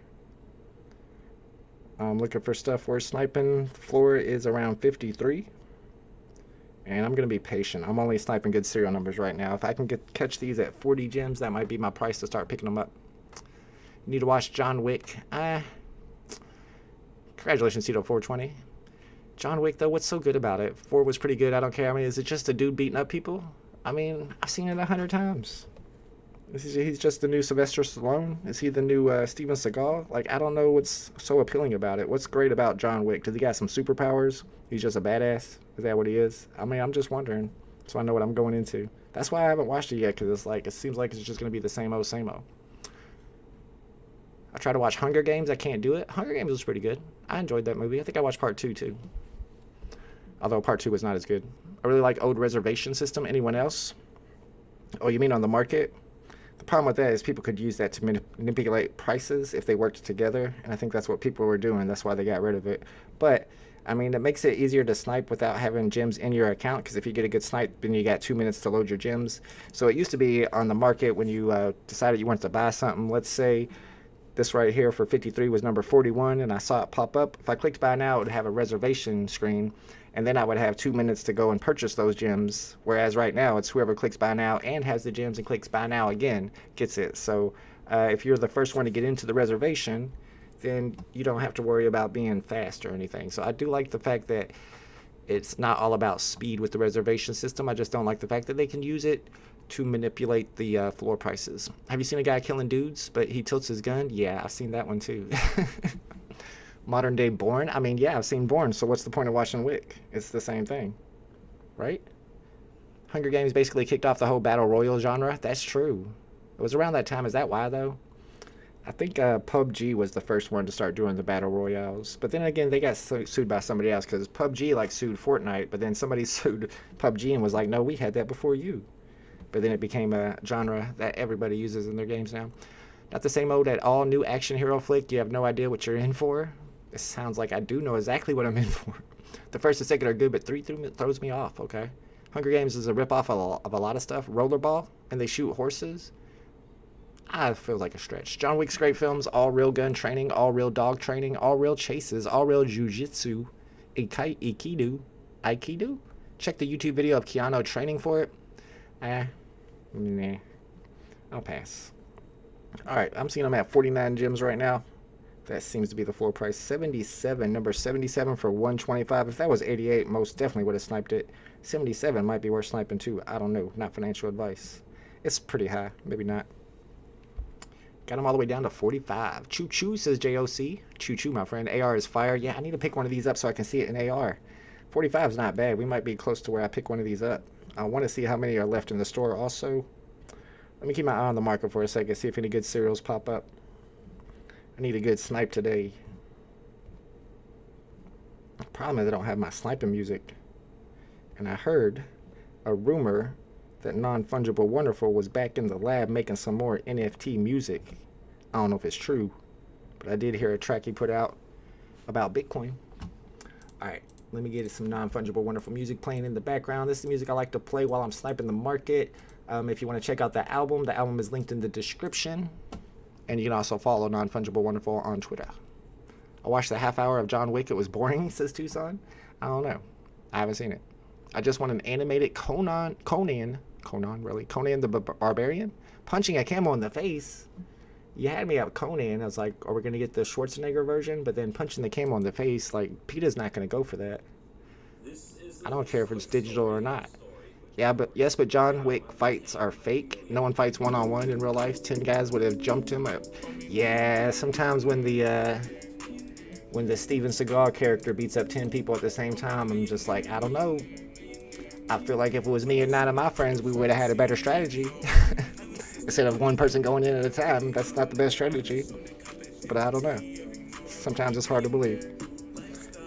I'm looking for stuff where sniping. The floor is around 53. And I'm going to be patient. I'm only sniping good serial numbers right now. If I can catch these at 40 gems, that might be my price to start picking them up. You need to watch John Wick. Congratulations, Tito 420. John Wick, though, what's so good about it? 4 was pretty good. I don't care. I mean, is it just a dude beating up people? I mean, I've seen it 100 times. He's just the new Sylvester Stallone? Is he the new Steven Seagal? Like, I don't know what's so appealing about it. What's great about John Wick? Does he got some superpowers? He's just a badass? Is that what he is? I mean, I'm just wondering. So I know what I'm going into. That's why I haven't watched it yet, because it's like, it seems like it's just going to be the same old, same old. I tried to watch Hunger Games. I can't do it. Hunger Games was pretty good. I enjoyed that movie. I think I watched part 2, too. Although part 2 was not as good. I really like Old Reservation System. Anyone else? Oh, you mean on the market? The problem with that is people could use that to manipulate prices if they worked together, and I think that's what people were doing. That's why they got rid of it. But I mean, it makes it easier to snipe without having gems in your account, because if you get a good snipe, then you got 2 minutes to load your gems. So it used to be on the market when you decided you wanted to buy something. Let's say this right here for 53 was number 41, and I saw it pop up. If I clicked buy now, it would have a reservation screen, and then I would have 2 minutes to go and purchase those gems. Whereas right now, it's whoever clicks buy now and has the gems and clicks buy now again gets it. So if you're the first one to get into the reservation, then you don't have to worry about being fast or anything. So I do like the fact that it's not all about speed with the reservation system. I just don't like the fact that they can use it to manipulate the floor prices. Have you seen a guy killing dudes, but he tilts his gun? Yeah, I've seen that one too. Modern day Bourne? I mean, yeah, I've seen Bourne, so what's the point of watching Wick? It's the same thing, right? Hunger Games basically kicked off the whole Battle Royale genre. That's true. It was around that time. Is that why, though? I think PUBG was the first one to start doing the Battle Royales. But then again, they got sued by somebody else, because PUBG, like, sued Fortnite, but then somebody sued PUBG and was like, no, we had that before you. But then it became a genre that everybody uses in their games now. Not the same mode at all. New action hero flick. You have no idea what you're in for. It sounds like I do know exactly what I'm in for. The first and second are good, but 3 throws me off, okay? Hunger Games is a ripoff of a lot of stuff. Rollerball, and they shoot horses. I feel like a stretch. John Wick's great films, all real gun training, all real dog training, all real chases, all real jujitsu, aikido. Check the YouTube video of Keanu training for it. Nah, I'll pass. Alright, I'm seeing I'm at 49 gems right now. That seems to be the floor price. 77, number 77 for 125. If that was 88, most definitely would have sniped it. 77 might be worth sniping too. I don't know, not financial advice. It's pretty high, maybe not. Got them all the way down to 45. Choo choo, says JOC. Choo choo, my friend. AR is fire. Yeah, I need to pick one of these up so I can see it in AR. 45 is not bad. We might be close to where I pick one of these up. I want to see how many are left in the store also. Let me keep my eye on the market for a second, see if any good serials pop up. I need a good snipe today. The problem is I don't have my sniping music. And I heard a rumor that ItzWonderfull was back in the lab making some more NFT music. I don't know if it's true, but I did hear a track he put out about Bitcoin. Alright, let me get some ItzWonderfull music playing in the background. This is the music I like to play while I'm sniping the market. If you want to check out the album is linked in the description. And you can also follow ItzWonderfull on Twitter. I watched the half hour of John Wick. It was boring, says Tucson. I don't know. I haven't seen it. I just want an animated Conan the Barbarian punching a camel in the face. You had me at Conan. I was like, are we going to get the Schwarzenegger version? But then punching the camel in the face, like, PETA's not going to go for that. I don't care if it's digital or not. Yeah, but John Wick fights are fake. No one fights one-on-one in real life. 10 guys would have jumped him. Yeah, sometimes when the Steven Seagal character beats up 10 people at the same time, I'm just like, I don't know. I feel like if it was me and 9 of my friends, we would have had a better strategy. Instead of one person going in at a time, that's not the best strategy. But I don't know. Sometimes it's hard to believe.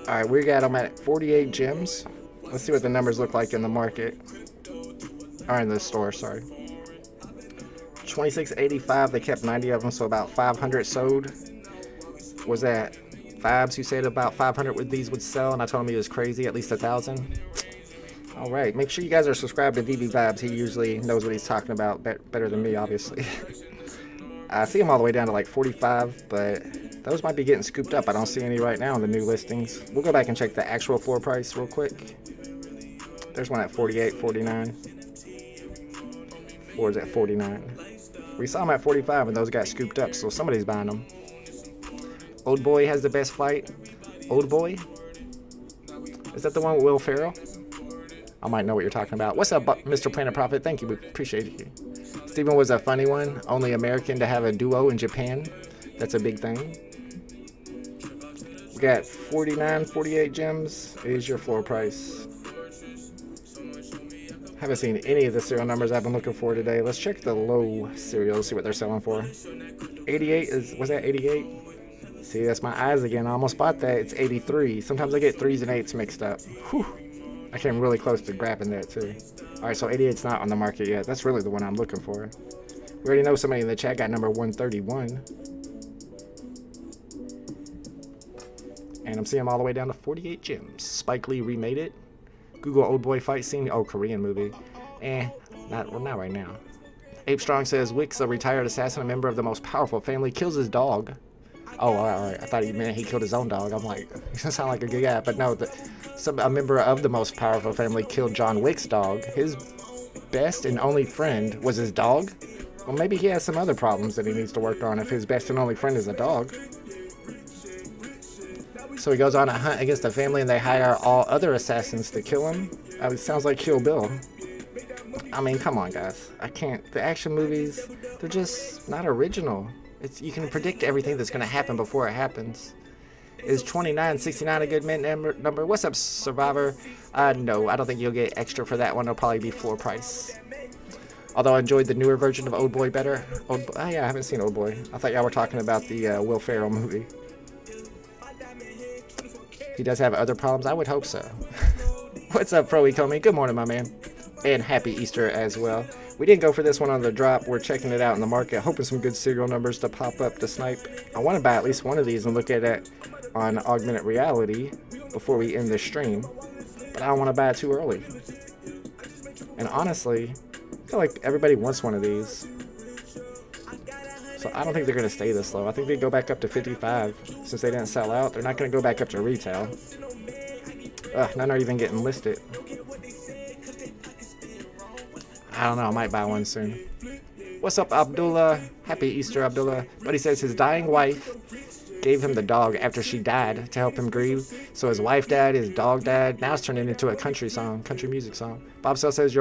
Alright, I'm at 48 gems. Let's see what the numbers look like in the market. Or in the store, sorry. 2685, they kept 90 of them, so about 500 sold. Was that Fabs who said about 500 with these would sell, and I told him he was crazy, at least 1,000? Alright, make sure you guys are subscribed to VeVe Vibes. He usually knows what he's talking about better than me, obviously. I see him all the way down to like 45, but those might be getting scooped up. I don't see any right now in the new listings. We'll go back and check the actual floor price real quick. There's one at 48, 49. Or is at 49. We saw them at 45 and those got scooped up, so somebody's buying them. Old Boy has the best fight. Old Boy? Is that the one with Will Ferrell? I might know what you're talking about. What's up, Mr. Planet Prophet? Thank you. We appreciate you. Steven was a funny one. Only American to have a duo in Japan. That's a big thing. We got 49, 48 gems. Is your floor price. Haven't seen any of the serial numbers I've been looking for today. Let's check the low serials, see what they're selling for. 88 was that 88? See, that's my eyes again. I almost bought that. It's 83. Sometimes I get 3s and 8s mixed up. Whew. I came really close to grabbing that too. Alright, so 88's not on the market yet. That's really the one I'm looking for. We already know somebody in the chat got number 131. And I'm seeing them all the way down to 48 gems. Spike Lee remade it. Google old boy fight scene. Oh, Korean movie. Not right now. Ape Strong says, Wick's a retired assassin, a member of the most powerful family, kills his dog. Oh, alright. I thought he meant he killed his own dog. I'm like, he doesn't sound like a good guy. But no, a member of the most powerful family killed John Wick's dog. His best and only friend was his dog. Well, maybe he has some other problems that he needs to work on if his best and only friend is a dog. So he goes on a hunt against the family and they hire all other assassins to kill him. It sounds like Kill Bill. I mean, come on, guys. I can't. The action movies, they're just not original. You can predict everything that's going to happen before it happens. Is 2969 a good mint number? What's up, Survivor? No, I don't think you'll get extra for that one. It'll probably be floor price. Although I enjoyed the newer version of Old Boy better. Oh yeah, I haven't seen Old Boy. I thought y'all were talking about the Will Ferrell movie. He does have other problems? I would hope so. What's up, Pro Economy? Good morning, my man. And happy Easter as well. We didn't go for this one on the drop. We're checking it out in the market, hoping some good serial numbers to pop up to snipe. I want to buy at least one of these and look at it on augmented reality before we end the stream. But I don't want to buy it too early. And honestly, I feel like everybody wants one of these. So I don't think they're going to stay this low. I think they go back up to 55. Since they didn't sell out, they're not going to go back up to retail. None are even getting listed. I don't know, I might buy one soon. What's up, Abdullah? Happy Easter, Abdullah. But he says his dying wife gave him the dog after she died to help him grieve. So his wife died, his dog died. Now it's turning into a country music song. Bob Sell says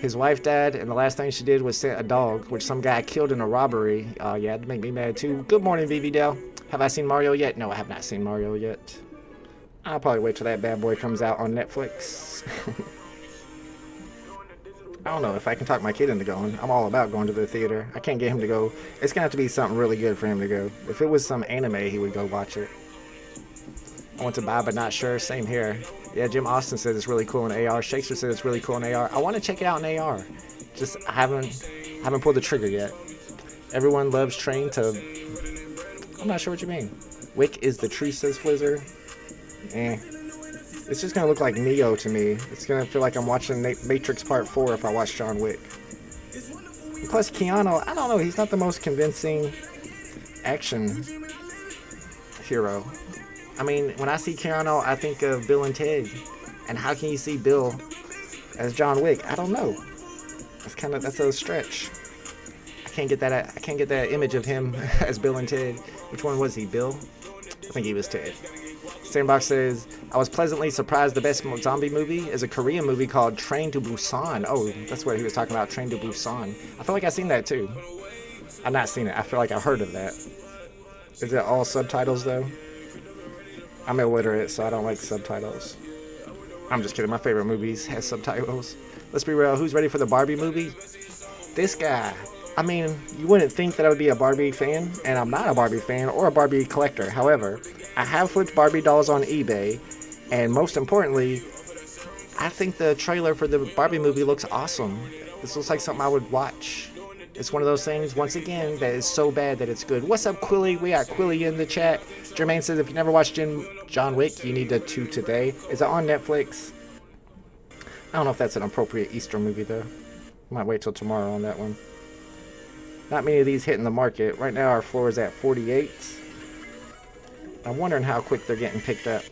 his wife died, and the last thing she did was sent a dog, which some guy killed in a robbery. Yeah, that'd make me mad too. Good morning, VeVe Dell. Have I seen Mario yet? No, I have not seen Mario yet. I'll probably wait till that bad boy comes out on Netflix. I don't know if I can talk my kid into going. I'm all about going to the theater. I can't get him to go. It's gonna have to be something really good for him to go. If it was some anime, he would go watch it. I want to buy, but not sure. Same here. Yeah, Jim Austin says it's really cool in AR. Shakespeare says it's really cool in AR. I want to check it out in AR. Just haven't pulled the trigger yet. Everyone loves Train to. I'm not sure what you mean. Wick is the tree, says Flizzard. It's just gonna look like Neo to me. It's gonna feel like I'm watching Matrix Part 4 if I watch John Wick. Plus Keanu, I don't know, he's not the most convincing action hero. I mean, when I see Keanu, I think of Bill and Ted. And how can you see Bill as John Wick? I don't know. That's a stretch. I can't get that image of him as Bill and Ted. Which one was he, Bill? I think he was Ted. Sandbox says, I was pleasantly surprised the best zombie movie is a Korean movie called Train to Busan. Oh, that's what he was talking about, Train to Busan. I feel like I've seen that too. I've not seen it. I feel like I've heard of that. Is it all subtitles though? I'm illiterate, so I don't like subtitles. I'm just kidding. My favorite movies has subtitles. Let's be real. Who's ready for the Barbie movie? This guy. I mean, you wouldn't think that I would be a Barbie fan, and I'm not a Barbie fan or a Barbie collector. However, I have flipped Barbie dolls on eBay, and most importantly, I think the trailer for the Barbie movie looks awesome. This looks like something I would watch. It's one of those things, once again, that is so bad that it's good. What's up, Quilly? We got Quilly in the chat. Jermaine says, if you never watched John Wick, you need to today. Is it on Netflix? I don't know if that's an appropriate Easter movie, though. Might wait till tomorrow on that one. Not many of these hitting the market. Right now, our floor is at 48. I'm wondering how quick they're getting picked up.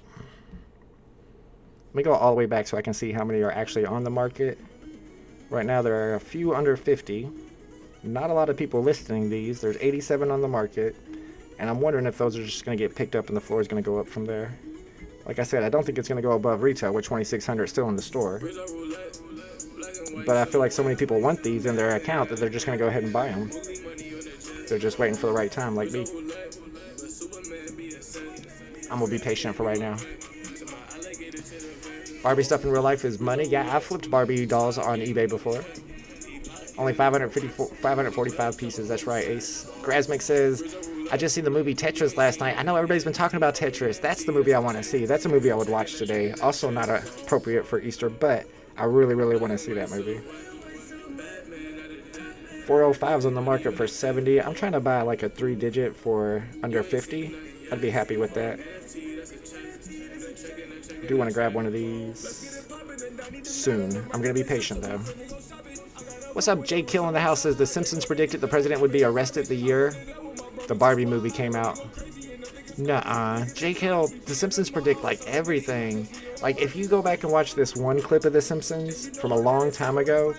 Let me go all the way back so I can see how many are actually on the market. Right now, there are a few under 50. Not a lot of people listing these. There's 87 on the market. And I'm wondering if those are just going to get picked up and the floor is going to go up from there. Like I said, I don't think it's going to go above retail with 2,600 still in the store. But I feel like so many people want these in their account that they're just going to go ahead and buy them. They're just waiting for the right time, like me. I'm going to be patient for right now. Barbie stuff in real life is money. Yeah, I've flipped Barbie dolls on eBay before. Only 545 pieces. That's right, Ace. Grasmic says, I just seen the movie Tetris last night. I know everybody's been talking about Tetris. That's the movie I want to see. That's a movie I would watch today. Also not appropriate for Easter, but I really, really want to see that movie. 405's on the market for 70. I'm trying to buy like a 3-digit for under 50. I'd be happy with that. I do want to grab one of these soon. I'm going to be patient though. What's up, Jay Kill in the house says the Simpsons predicted the president would be arrested the year the Barbie movie came out. Nuh-uh. Jay Kill, the Simpsons predict like everything. Like if you go back and watch this one clip of the Simpsons from a long time ago,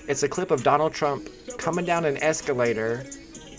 it's a clip of Donald Trump coming down an escalator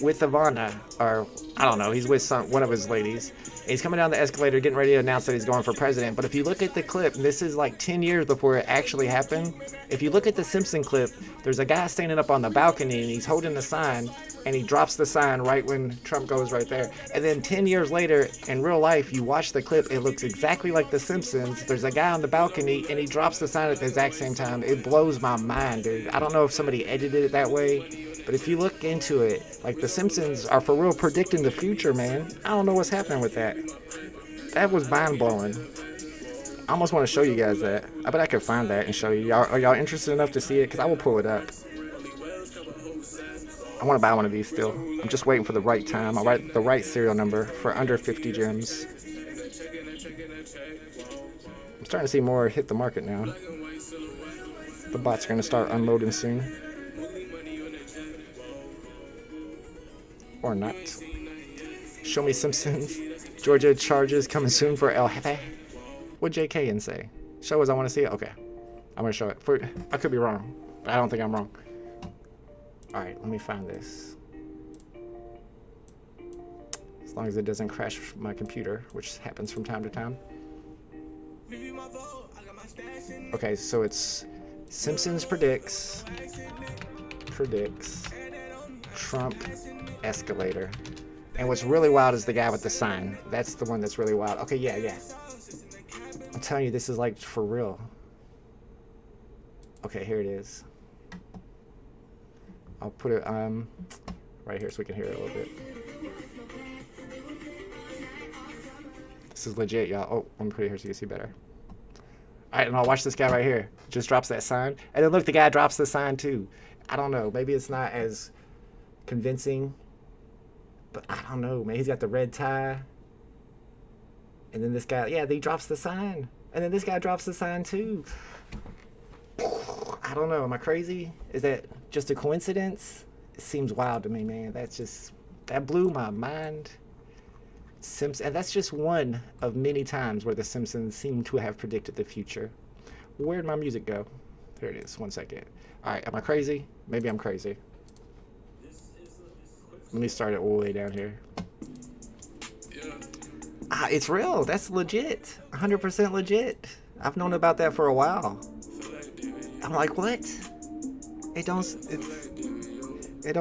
with Ivana, or I don't know, he's with one of his ladies. He's coming down the escalator getting ready to announce that he's going for president. But if you look at the clip, and this is like 10 years before it actually happened, if you look at the Simpson clip, there's a guy standing up on the balcony and he's holding the sign, and he drops the sign right when Trump goes right there. And then 10 years later, in real life, you watch the clip, it looks exactly like the Simpsons. There's a guy on the balcony and he drops the sign at the exact same time. It blows my mind, dude. I don't know if somebody edited it that way, but if you look into it, like the Simpsons are for real predicting the future, man. I don't know what's happening with that. That was mind-blowing. I almost want to show you guys that. I bet I could find that and show you. Are y'all interested enough to see it? Because I will pull it up. I want to buy one of these still. I'm just waiting for the right time. I'll write the right serial number for under 50 gems. I'm starting to see more hit the market now. The bots are going to start unloading soon. Or not. Show me Simpsons. Georgia charges coming soon for El Jefe. What'd JK say? Show us, I want to see it? Okay. I'm going to show it. I could be wrong, but I don't think I'm wrong. Alright, let me find this. As long as it doesn't crash my computer, which happens from time to time. Okay, so it's Simpsons predicts Trump escalator. And what's really wild is the guy with the sign. That's the one that's really wild. Okay, yeah. I'm telling you, this is like for real. Okay, here it is. I'll put it right here so we can hear it a little bit. This is legit, y'all. Oh, let me put it here so you can see better. Alright, and I'll watch this guy right here. Just drops that sign. And then look, the guy drops the sign too. I don't know. Maybe it's not as convincing. But I don't know, man. He's got the red tie. And then this guy, yeah, he drops the sign. And then this guy drops the sign too. I don't know. Am I crazy? Is that just a coincidence? It seems wild to me, man. That blew my mind. And that's just one of many times where the Simpsons seem to have predicted the future. Where'd my music go? There it is. 1 second. All right. Am I crazy? Maybe I'm crazy. Let me start it all the way down here. It's real. That's legit. 100% legit. I've known about that for a while. I'm like, what? It don't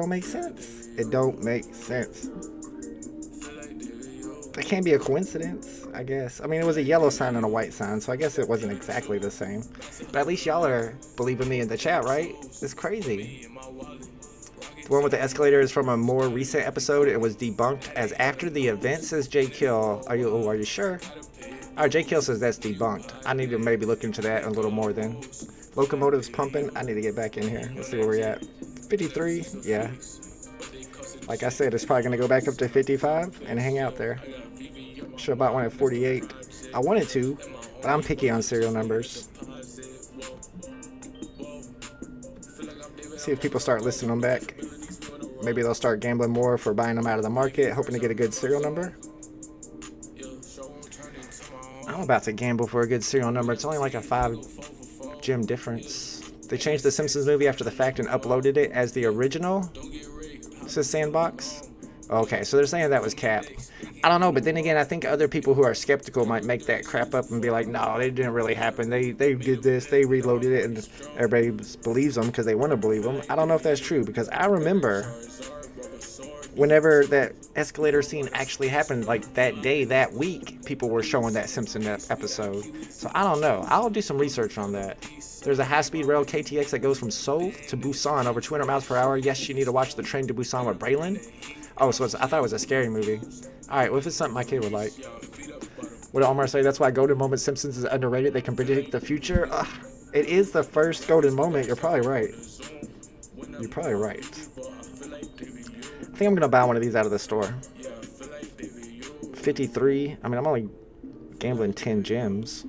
make sense. It don't make sense. That can't be a coincidence, I guess. I mean, it was a yellow sign and a white sign, so I guess it wasn't exactly the same. But at least y'all are believing me in the chat, right? It's crazy. The one with the escalator is from a more recent episode. It was debunked as after the event, says J Kill. Are you sure? Alright, J Kill says that's debunked. I need to maybe look into that a little more then. Locomotive's pumping. I need to get back in here. Let's see where we're at. 53, yeah. Like I said, it's probably going to go back up to 55 and hang out there. Should have bought one at 48. I wanted to, but I'm picky on serial numbers. See if people start listing them back. Maybe they'll start gambling more for buying them out of the market, hoping to get a good serial number. I'm about to gamble for a good serial number. It's only like a 5 gem difference. They changed the Simpsons movie after the fact and uploaded it as the original. Says Sandbox. Okay, so they're saying that was cap. I don't know, but then again, I think other people who are skeptical might make that crap up and be like, no, it didn't really happen. They did this, they reloaded it, and everybody believes them because they want to believe them. I don't know if that's true, because I remember whenever that escalator scene actually happened, like that day, that week, people were showing that Simpson episode. So I don't know. I'll do some research on that. There's a high-speed rail KTX that goes from Seoul to Busan over 200 miles per hour. Yes, you need to watch the Train to Busan with Braylon. Oh, so I thought it was a scary movie. All right, what if it's something my kid would like? What did Omar say? That's why Golden Moment Simpsons is underrated. They can predict the future. Ugh, it is the first golden moment. You're probably right. You're probably right. I think I'm going to buy one of these out of the store. 53. I mean, I'm only gambling 10 gems.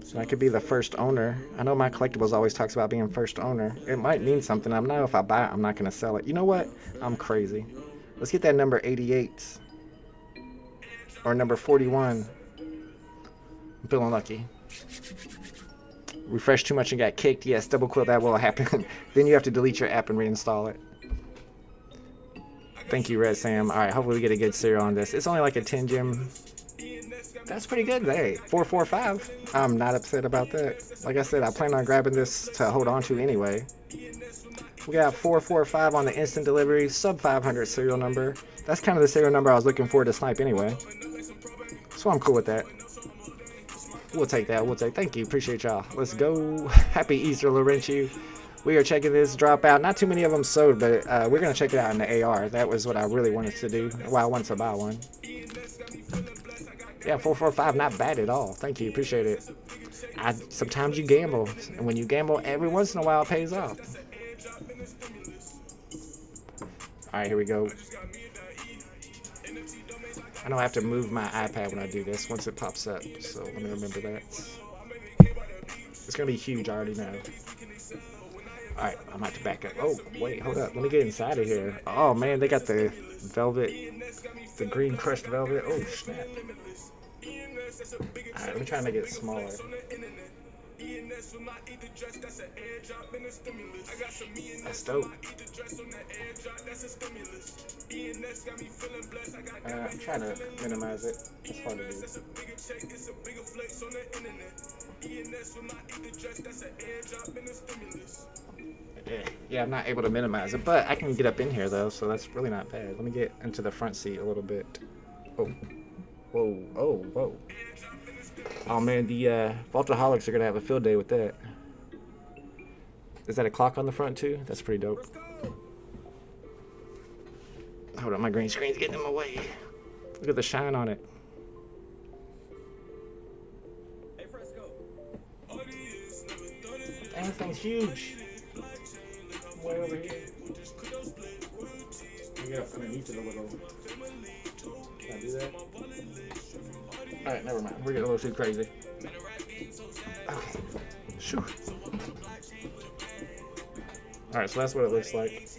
So I could be the first owner. I know my collectibles always talks about being first owner. It might mean something. I know if I buy it, I'm not going to sell it. You know what? I'm crazy. Let's get that number 88. Or number 41. I'm feeling lucky. Refresh too much and got kicked. Yes, double quill, that will happen. Then you have to delete your app and reinstall it. Thank you, Red Sam. Alright, hopefully we get a good serial on this. It's only like a 10 gem. That's pretty good. Hey, 445. I'm not upset about that. Like I said, I plan on grabbing this to hold on to anyway. We got 445 on the instant delivery, sub 500 serial number. That's kind of the serial number I was looking for to snipe anyway. So I'm cool with that. We'll take that. We'll take. Thank you. Appreciate y'all. Let's go. Happy Easter, Laurentius. We are checking this drop out. Not too many of them sold, but we're going to check it out in the AR. That was what I really wanted to do. Well, I wanted to buy one. Yeah, 445, not bad at all. Thank you. Appreciate it. Sometimes you gamble. And when you gamble, every once in a while it pays off. Alright, here we go. I know I have to move my iPad when I do this once it pops up. So let me remember that. It's going to be huge, I already know. Alright, I'm about to back up. Oh, wait, hold up. Let me get inside of here. Oh, man, they got the velvet, the green crushed velvet. Oh, snap. Alright, let me try and make it smaller. That's dope. I'm trying to minimize it. It's hard to do. Yeah, I'm not able to minimize it, but I can get up in here though, so that's really not bad. Let me get into the front seat a little bit. Oh, whoa, oh, whoa. Oh man, the Vaultaholics are gonna have a field day with that. Is that a clock on the front too? That's pretty dope. Hold on, my green screen's getting in my way. Look at the shine on it. Dang, this thing's huge. Way over here. Get up underneath it a little. Can I do that? Alright, never mind. We're getting a little too crazy. Okay. Sure. Alright, so that's what it looks like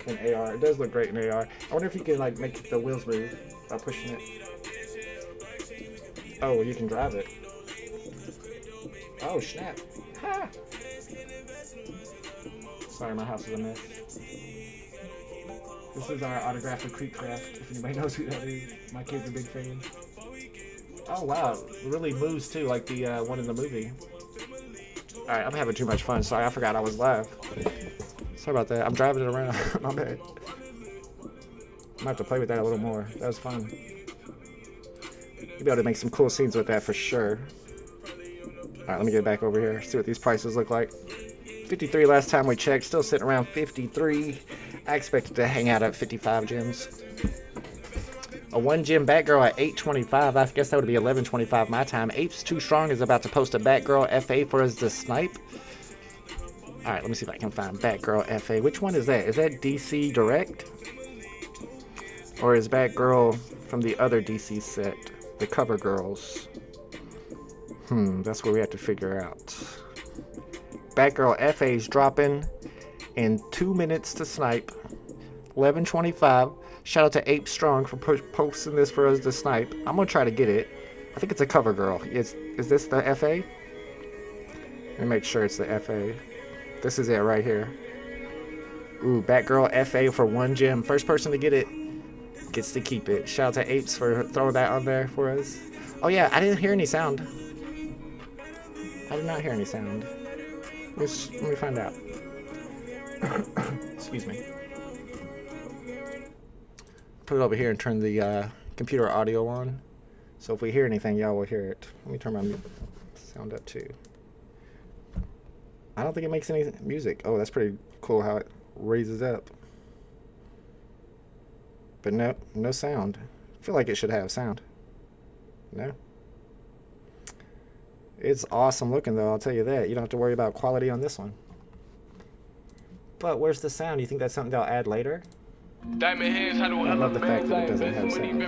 in AR. It does look great in AR. I wonder if you can like make the wheels move by pushing it. Oh, you can drive it. Oh, snap. Ha! Sorry, my house is a mess. This is our autograph of Creekcraft, if anybody knows who that is. My kid's a big fan. Oh wow, it really moves too, like the one in the movie. Alright, I'm having too much fun. Sorry, I forgot I was live. Sorry about that. I'm driving it around. My bad. I might have to play with that a little more. That was fun. You'll be able to make some cool scenes with that for sure. Alright, let me get back over here. See what these prices look like. 53 last time we checked. Still sitting around 53. I expected to hang out at 55 gems. A 1 gem Batgirl at 825. I guess that would be 1125 my time. Apes Too Strong is about to post a Batgirl FA for us to snipe. Alright, let me see if I can find Batgirl FA. Which one is that? Is that DC Direct? Or is Batgirl from the other DC set? The Cover Girls. That's what we have to figure out. Batgirl FA is dropping in 2 minutes to snipe. 1125. Shout out to Ape Strong for posting this for us to snipe. I'm gonna try to get it. I think it's a Cover Girl. Is this the FA? Let me make sure it's the FA. This is it right here. Ooh, Batgirl FA for 1 gem. First person to get it gets to keep it. Shout out to Apes for throwing that on there for us. Oh yeah, I didn't hear any sound. I did not hear any sound. Let me find out. Excuse me. Put it over here and turn the computer audio on. So if we hear anything, y'all will hear it. Let me turn my sound up too. I don't think it makes any music. Oh, that's pretty cool how it raises up. But no sound. I feel like it should have sound. No. It's awesome looking though, I'll tell you that. You don't have to worry about quality on this one. But where's the sound? You think that's something they'll add later? I love the fact that it doesn't have sound.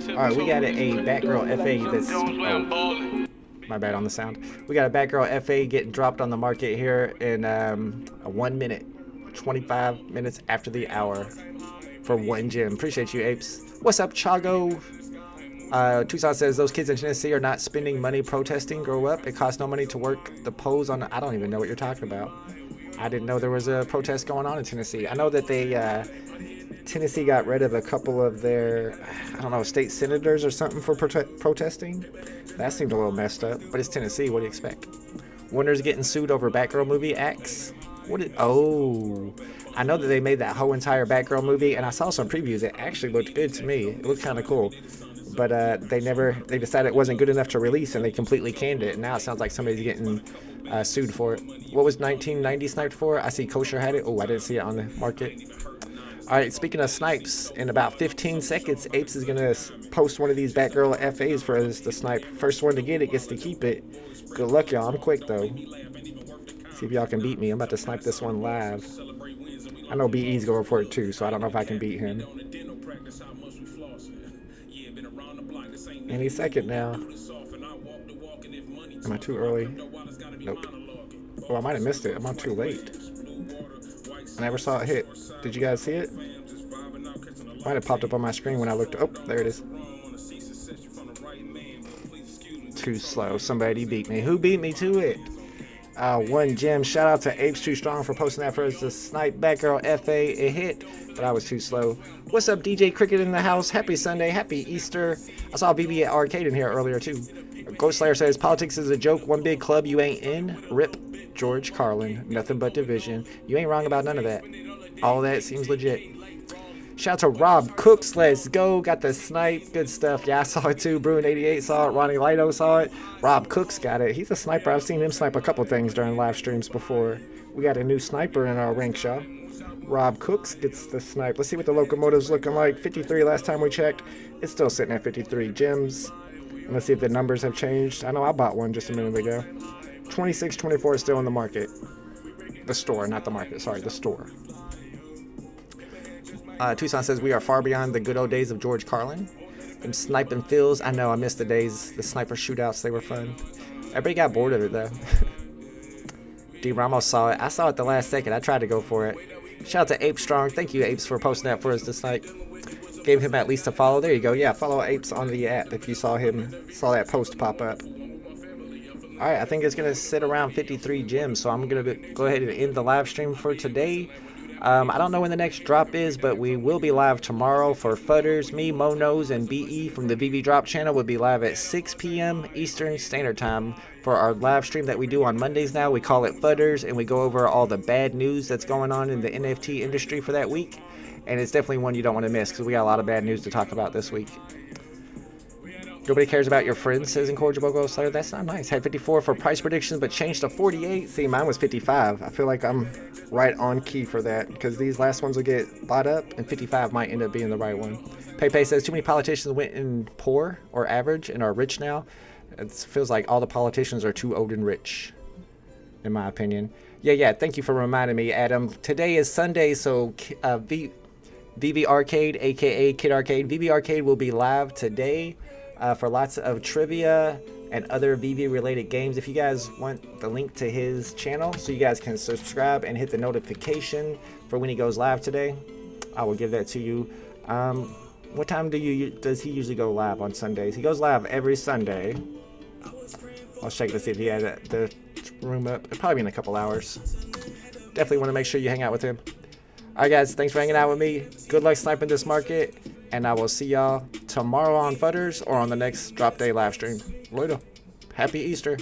Alright, we got a Batgirl FA that's... Oh, my bad on the sound. We got a Batgirl FA getting dropped on the market here in 1 minute. 25 minutes after the hour for one gem. Appreciate you, Apes. What's up, Chago? Tucson says those kids in Tennessee are not spending money protesting. Grow up. It costs no money to work the polls on... I don't even know what you're talking about. I didn't know there was a protest going on in Tennessee. I know that they, Tennessee got rid of a couple of their, I don't know, state senators or something for protesting. That seemed a little messed up, but it's Tennessee. What do you expect? Wonders getting sued over Batgirl movie X. Oh, I know that they made that whole entire Batgirl movie, and I saw some previews. It actually looked good to me. It looked kind of cool. But they decided it wasn't good enough to release, and they completely canned it. And now it sounds like somebody's getting sued for it. What was 1990 sniped for? I see Kosher had it. Oh, I didn't see it on the market. All right, speaking of snipes, in about 15 seconds, Apes is going to post one of these Batgirl FAs for us to snipe. First one to get it gets to keep it. Good luck, y'all. I'm quick, though. See if y'all can beat me. I'm about to snipe this one live. I know BE's going for it, too, so I don't know if I can beat him. Any second now. Am I too early? Nope. Oh, I might have missed it. I'm on too late. I never saw it hit. Did you guys see it? Might have popped up on my screen when I looked. Oh, there it is. Too slow. Somebody beat me. Who beat me to it? One gem. Shout out to Apes Too Strong for posting that for us to snipe Batgirl FA. It hit, but I was too slow. What's up, DJ Cricket in the house? Happy Sunday. Happy Easter. I saw VeVe at Arcade in here earlier, too. Ghost Slayer says, politics is a joke. One big club you ain't in. Rip George Carlin. Nothing but division. You ain't wrong about none of that. All that seems legit. Shout out to Rob Cooks. Let's go. Got the snipe. Good stuff. Yeah, I saw it too. Bruin88 saw it. Ronnie Lido saw it. Rob Cooks got it. He's a sniper. I've seen him snipe a couple things during live streams before. We got a new sniper in our rank, y'all. Rob Cooks gets the snipe. Let's see what the Locomotive's looking like. 53 last time we checked. It's still sitting at 53 gems. And let's see if the numbers have changed. I know I bought one just a minute ago. 2624 is still in the market. The store, not the market. Sorry, the store. Tucson says, we are far beyond the good old days of George Carlin. Them sniping fills. I know, I missed the days. The sniper shootouts, they were fun. Everybody got bored of it, though. D. Ramos saw it. I saw it the last second. I tried to go for it. Shout out to Ape Strong. Thank you, Apes, for posting that for us to snipe. Gave him at least a follow. There you go. Yeah, follow Apes on the app if you saw that post pop up. Alright, I think it's going to sit around 53 gems, so I'm going to go ahead and end the live stream for today. I don't know when the next drop is, but we will be live tomorrow for Fudders. Me, Monos, and BE from the VeVe Drop channel will be live at 6 p.m. Eastern Standard Time for our live stream that we do on Mondays now. We call it Fudders, and we go over all the bad news that's going on in the NFT industry for that week. And it's definitely one you don't want to miss because we got a lot of bad news to talk about this week. Nobody cares about your friends, says Incorrigible Ghost Slayer. That's not nice. Had 54 for price predictions, but changed to 48. See, mine was 55. I feel like I'm right on key for that because these last ones will get bought up, and 55 might end up being the right one. Pepe says, too many politicians went in poor or average and are rich now. It feels like all the politicians are too old and rich, in my opinion. Yeah, thank you for reminding me, Adam. Today is Sunday, so VeVe Arcade, a.k.a. Kid Arcade. VeVe Arcade will be live today. For lots of trivia and other VeVe related games. If you guys want the link to his channel so you guys can subscribe and hit the notification for when he goes live today, I will give that to you. What time does he usually go live on Sundays? He goes live every Sunday. I'll check to see if he had the room up. It'll probably be in a couple hours. Definitely want to make sure you hang out with him. Alright guys, thanks for hanging out with me. Good luck sniping this market. And I will see y'all tomorrow on Fudders or on the next Drop Day live stream. Later. Happy Easter.